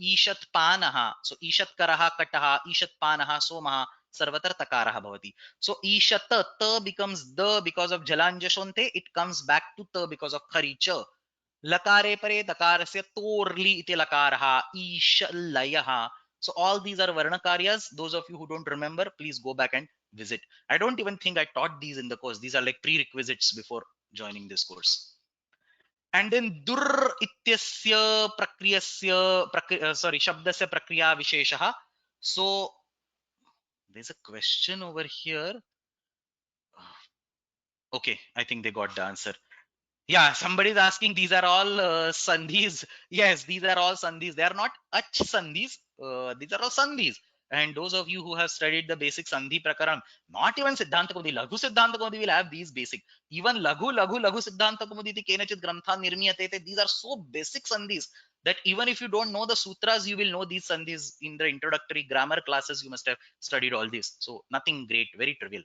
ईशत् पानः. सो ईशत् करः कटः, ईशत् पानः सोमः, सर्वत्र तकारः भवति. सो ईशत त becomes the because of जलाञ्जशोन्ते, it comes back to त because of खरी च. लकारे परे दकारस्य तोर्लि इति लकारः, ईशलयः. So all these are varna karyas. Those of you who don't remember, please go back and visit. I don't even think I taught these in the course. These are like prerequisites before joining this course. And then dur ityasya prakriyasya sorry shabdasya prakriya visheshah. So there's a question over here. Okay, I think they got the answer. Yeah, somebody is asking, these are all sandhis. Yes, these are all sandhis. They are not ach sandhis. These are all sandhis. And those of you who have studied the basic sandhi prakaram, not even Siddhanta Kaumudi, Laghu Siddhanta Kaumudi will have these basic. Even Laghu Siddhanta Kaumudi iti kenachit grantha nirmiyate. These are so basic sandhis that even if you don't know the sutras, you will know these sandhis in the introductory grammar classes. You must have studied all this. So nothing great, very trivial.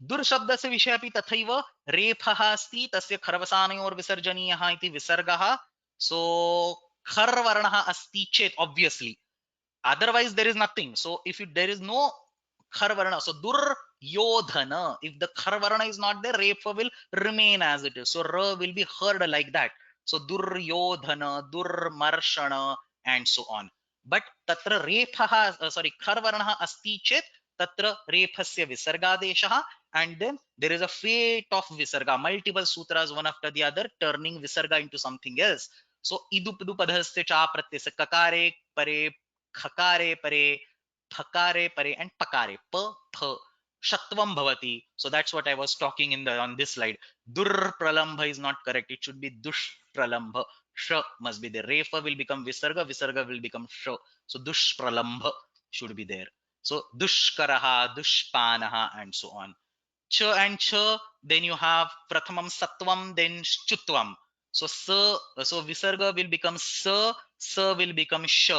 दुर्शब्दस्य विषये अपि तथैव रेफः अस्ति, तस्य खरवसानयोर्विसर्जनीयः इति विसर्गः. सो खर वर्णः अस्ति चेत् obviously, otherwise there is nothing. So if there is no khar varna, so duryodhana, if the khar varna is not there, refa will remain as it is. So ra will be heard like that. So duryodhana, durmarshana, and so on. But tatra refaha, sorry, khar varna asti chet, tatra refasya visargadeshah, and then there is a fate of visarga, multiple sutras one after the other turning visarga into something else. So idupadupadaste cha pratyase kakare pare, khakare pare, thakare pare and pakare pa pha shatvam bhavati. So that's what I was talking in the on this slide. Dur pralambha is not correct, it should be dush pralambha. Sh must be there. Refa will become visarga, visarga will become sh. So dush pralambha should be there. So dushkaraha, dushpanaha and so on. Ch and ch, then you have prathamam satvam, then shchutvam. So sa, so visarga will become sa, sa will become sh.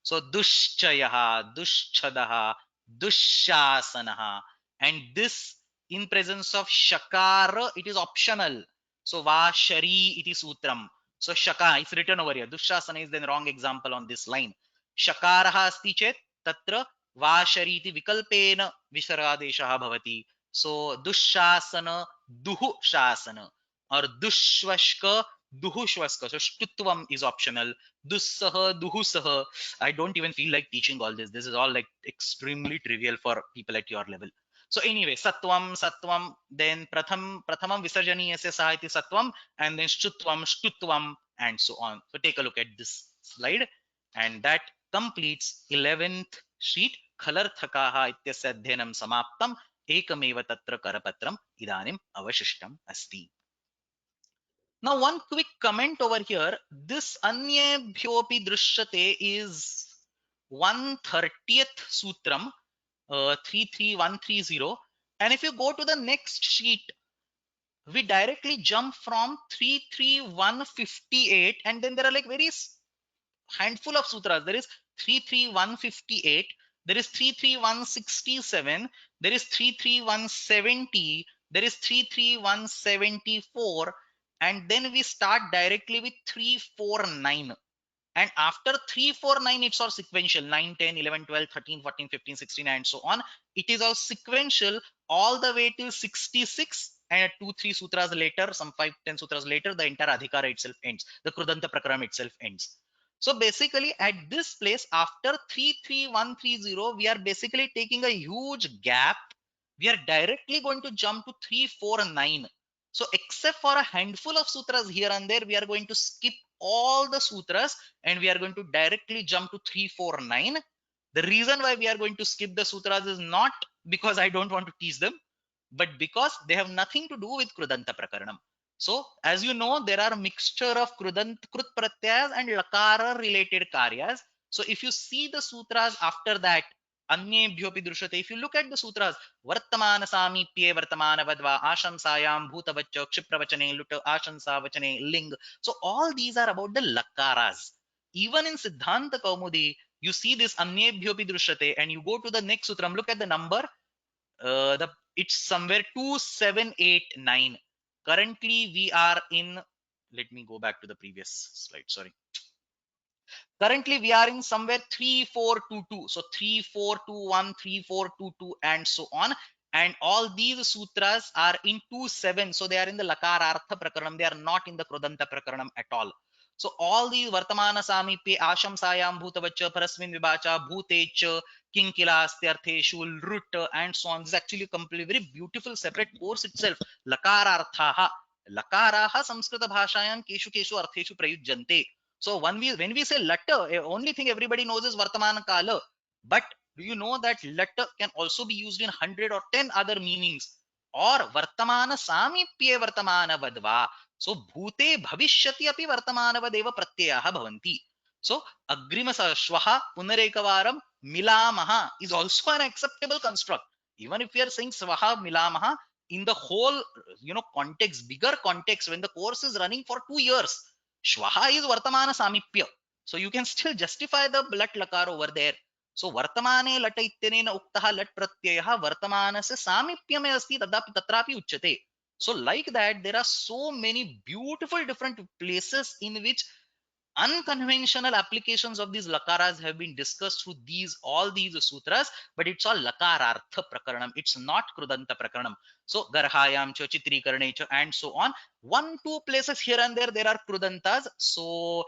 So dushchayaha, dushchadaha, dushasanaha. And this in presence of shakara it is optional. So va shari iti sutram. So shaka is written over here, dushasana is then wrong example on this line. Shakaraha asti chet tatra va shari iti vikalpena visargadeshaha bhavati. So dushasana, duhu shasana, or dushvashka, duhushvaska. So shtutvam is optional. Dussaha, duhusaha. I don't even feel like teaching all this. This is all like extremely trivial for people at your level. So anyway, satvam, satvam, then prathamam visarjaniyasya sahiti satvam, and then shtutvam, shtutvam, and so on. So take a look at this slide, and that completes 11th sheet. Khalarthakaha ityasya adhyanam samaptam. एकमेव तत्र करपत्रम इदानीम अवशिष्टम अस्ति. Now one quick comment over here, this अन्येभ्योऽपि दृश्यते is 130th sutram, 33130, and if you go to the next sheet we directly jump from 33158, and then there are like very handful of sutras. There is 33158, there is 33167, there is 33170, there is 33174, and then we start directly with 349. And after 349 it's all sequential, 9 10 11 12 13 14 15 16 and so on. It is all sequential all the way till 66, and 2 3 sutras later, some 5 10 sutras later, the entire adhikara itself ends, the krudanta prakaram itself ends. So basically at this place after 33130 we are basically taking a huge gap. We are directly going to jump to 349. So except for a handful of sutras here and there, we are going to skip all the sutras and we are going to directly jump to 349. The reason why we are going to skip the sutras is not because I don't want to teach them, but because they have nothing to do with krudanta prakaranam. So as you know, there are mixture of krut pratyas and lakara related karyas. So if you see the sutras after that, अन्येभ्योऽपि दृश्यते, if you look at the sutras, वर्तमान सामीप्ये वर्तमान वद्वा आशंसायाम भूतवच्च क्षिप्रवचने लुट आशंसा वचने ling. So all these are about the lakaras. Even in Siddhanta Kaumudi you see this अन्येभ्योऽपि दृश्यते, and you go to the next sutram, look at the number, it's somewhere 2789. Currently we are in, let me go back to the previous slide, sorry. Currently we are in somewhere 3422. So 3421, 3422 and so on. And all these sutras are in 27. So they are in the Lakarartha Prakaranam. They are not in the Krudanta Prakaranam at all. So all these Vartamana Samipye, Ashamsayam, Bhutavacha, Parasmin Vibacha, Bhutecha, Kinkilastyartheshu, Rut, and so on. This is actually a completely very beautiful separate course itself. Lakararthaha. Lakaraha Samskrita Bhashayam Keshu Keshu Artheshu Prayujjante. So when we say latta, only thing everybody knows is Vartamana Kala. But do you know that latta can also be used in 100 or 10 other meanings? Or Vartamana Samipye Vartamana Vadva. So Bhute Bhavishyati api Vartamana Vadeva Pratyaha Bhavanti. So Agrimasa Shwaha Punarekavaram Milamaha is also an acceptable construct. Even if we are saying Swaha Milamaha, in the whole context, bigger context, when the course is running for 2 years, Shwaha is Vartamana Samipya. So you can still justify the lat lakar over there. So Vartamane lat ityanena uktaha lat pratyayaha Vartamanasya Samipyame asti tadapi tatrapi uchyate. So like that, there are so many beautiful different places in which unconventional applications of these lakaras have been discussed through all these sutras, but it's all lakarartha prakaranam. It's not krudanta prakaranam. So garhayam cha chitrikarane cha and so on. 1-2 places here and there are krudantas. So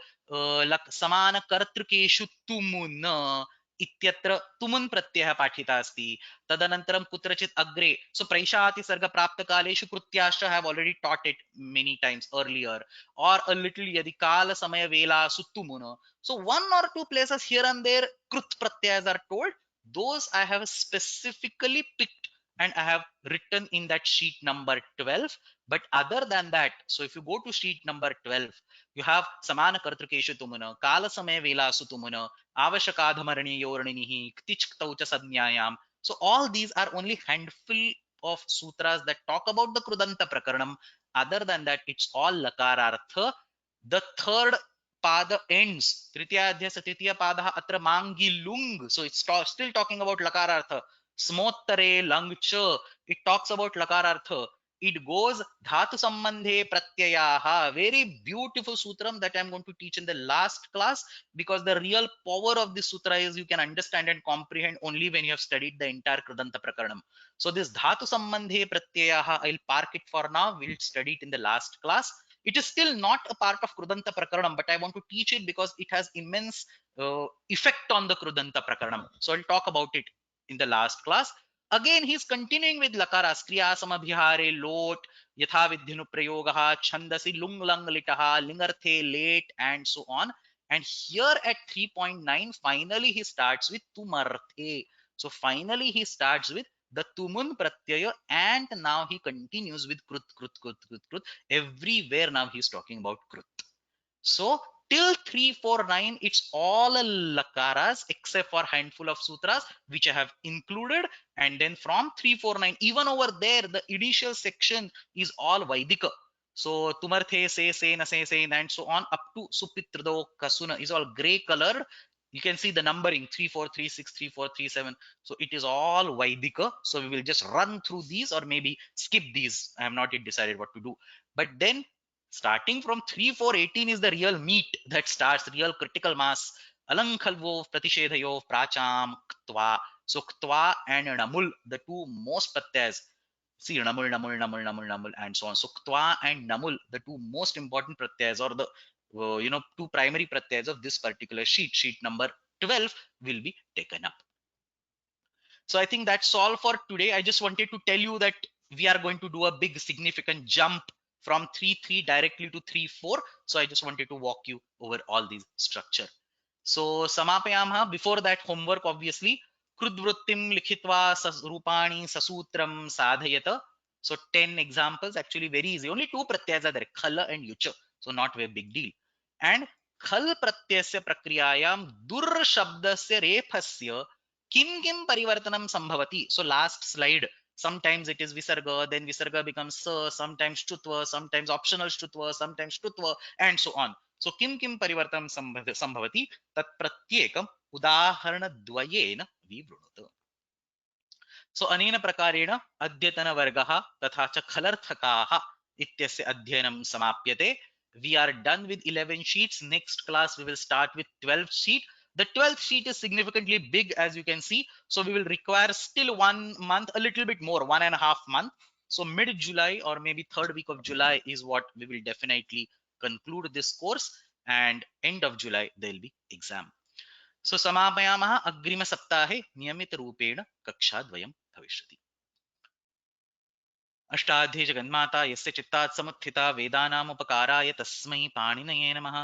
samana kartrukeshu tumuna इत्यत्र तुमुन् प्रत्ययः पाठितः अस्ति तदनन्तरं कुत्रचित् अग्रे सो प्रैषाति सर्ग प्राप्त कालेषु कृत्याश्च have already taught it many times earlier or a little यदि काल समय वेला सुतुमुन so one or two places here and there krut pratyayas are told those I have specifically picked and I have written in that sheet number 12 but other than that so if you go to sheet number 12 you have samana kartrukeshu tumuna kala samaya velasu tumuna avashakadhamaraniyoranihi ktichktau cha sadnyayam so all these are only handful of sutras that talk about the krudanta prakaranam other than that it's all lakarartha the third pada ends tritiya adhyasa tritiya padah atra mangi lung so it's still talking about lakarartha smottare lang cha it talks about lakarartha it goes dhatu sambandhe pratyayaha very beautiful sutram that I'm going to teach in the last class because the real power of this sutra is you can understand and comprehend only when you have studied the entire krudanta prakaranam so this dhatu sambandhe pratyayaha I'll park it for now we'll study it in the last class it is still not a part of krudanta prakaranam but I want to teach it because it has immense effect on the krudanta prakaranam so I'll talk about it in the last class again he's continuing with lakaras kriya samabhihare lot yatha vidhyanu prayogah chandasi lung lang litaha lingarthe late and so on and here at 3.9 finally he starts with tumarthe so finally he starts with the tumun pratyaya and now he continues with krut krut krut krut krut everywhere now he's talking about krut so till 349 it's all lakaras except for handful of sutras which I have included and then from 349 even over there the initial section is all vaidika so tumarthe se na se and so on up to supitrado kasuna is all gray colored you can see the numbering 3436 3437 so it is all vaidika so we will just run through these or maybe skip these I have not yet decided what to do but then starting from 3418 is the real meat that starts real critical mass alankhalvo pratishedhayo pracham ktva so ktva and namul the two most pratyas see namul namul namul namul namul and so on so ktva and namul the two most important pratyas or the two primary pratyas of this particular sheet number 12 will be taken up so I think that's all for today. I just wanted to tell you that we are going to do a big significant jump from 3.3 directly to 3.4. So I just wanted to walk you over all these structure. So samapayamah before that homework obviously krudvrittim likhitva rupani sasutram sadhayata. So 10 examples actually very easy. Only two pratyas are there khala and yucha. So not very big deal. And khal pratyasya prakriyayam dur shabdasya rephasya kim parivartanam sambhavati so last slide sometimes it is visarga then visarga becomes sa sometimes shtutva sometimes optional shtutva sometimes shtutva and so on so kim parivartanam sambhavati tat pratyekam udaharana dvayena vivrunuta so अनेन प्रकारेण अद्यतनवर्गः तथा च खलर्थकाः इत्यस्य अध्ययनं समाप्यते we are done with 11 sheets next class we will start with 12th sheet the 12th sheet is significantly big as you can see so we will require still 1 month a little bit more 1.5 month so mid July or maybe third week of July is what we will definitely conclude this course and end of July there will be exam सो समापयामः अग्रिमसप्ताहे नियमितरूपेण कक्षाद्वयं भविष्यति अष्टाध्ये जगन्माता यस्य चित्तात् समुत्थिता वेदानामुपकाराय तस्मै पाणिनये नमः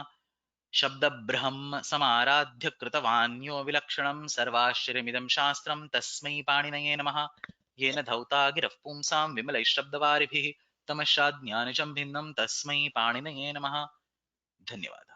शब्दब्रह्म समाराध्य कृतवान्यो विलक्षणं सर्वाश्चर्यमिदं शास्त्रं तस्मै पाणिनये नमः येन धौता गिरः पुंसां विमलैश्शब्दवारिभिः तमश्चाज्ञानजं भिन्नं तस्मै पाणिनये नमः धन्यवादः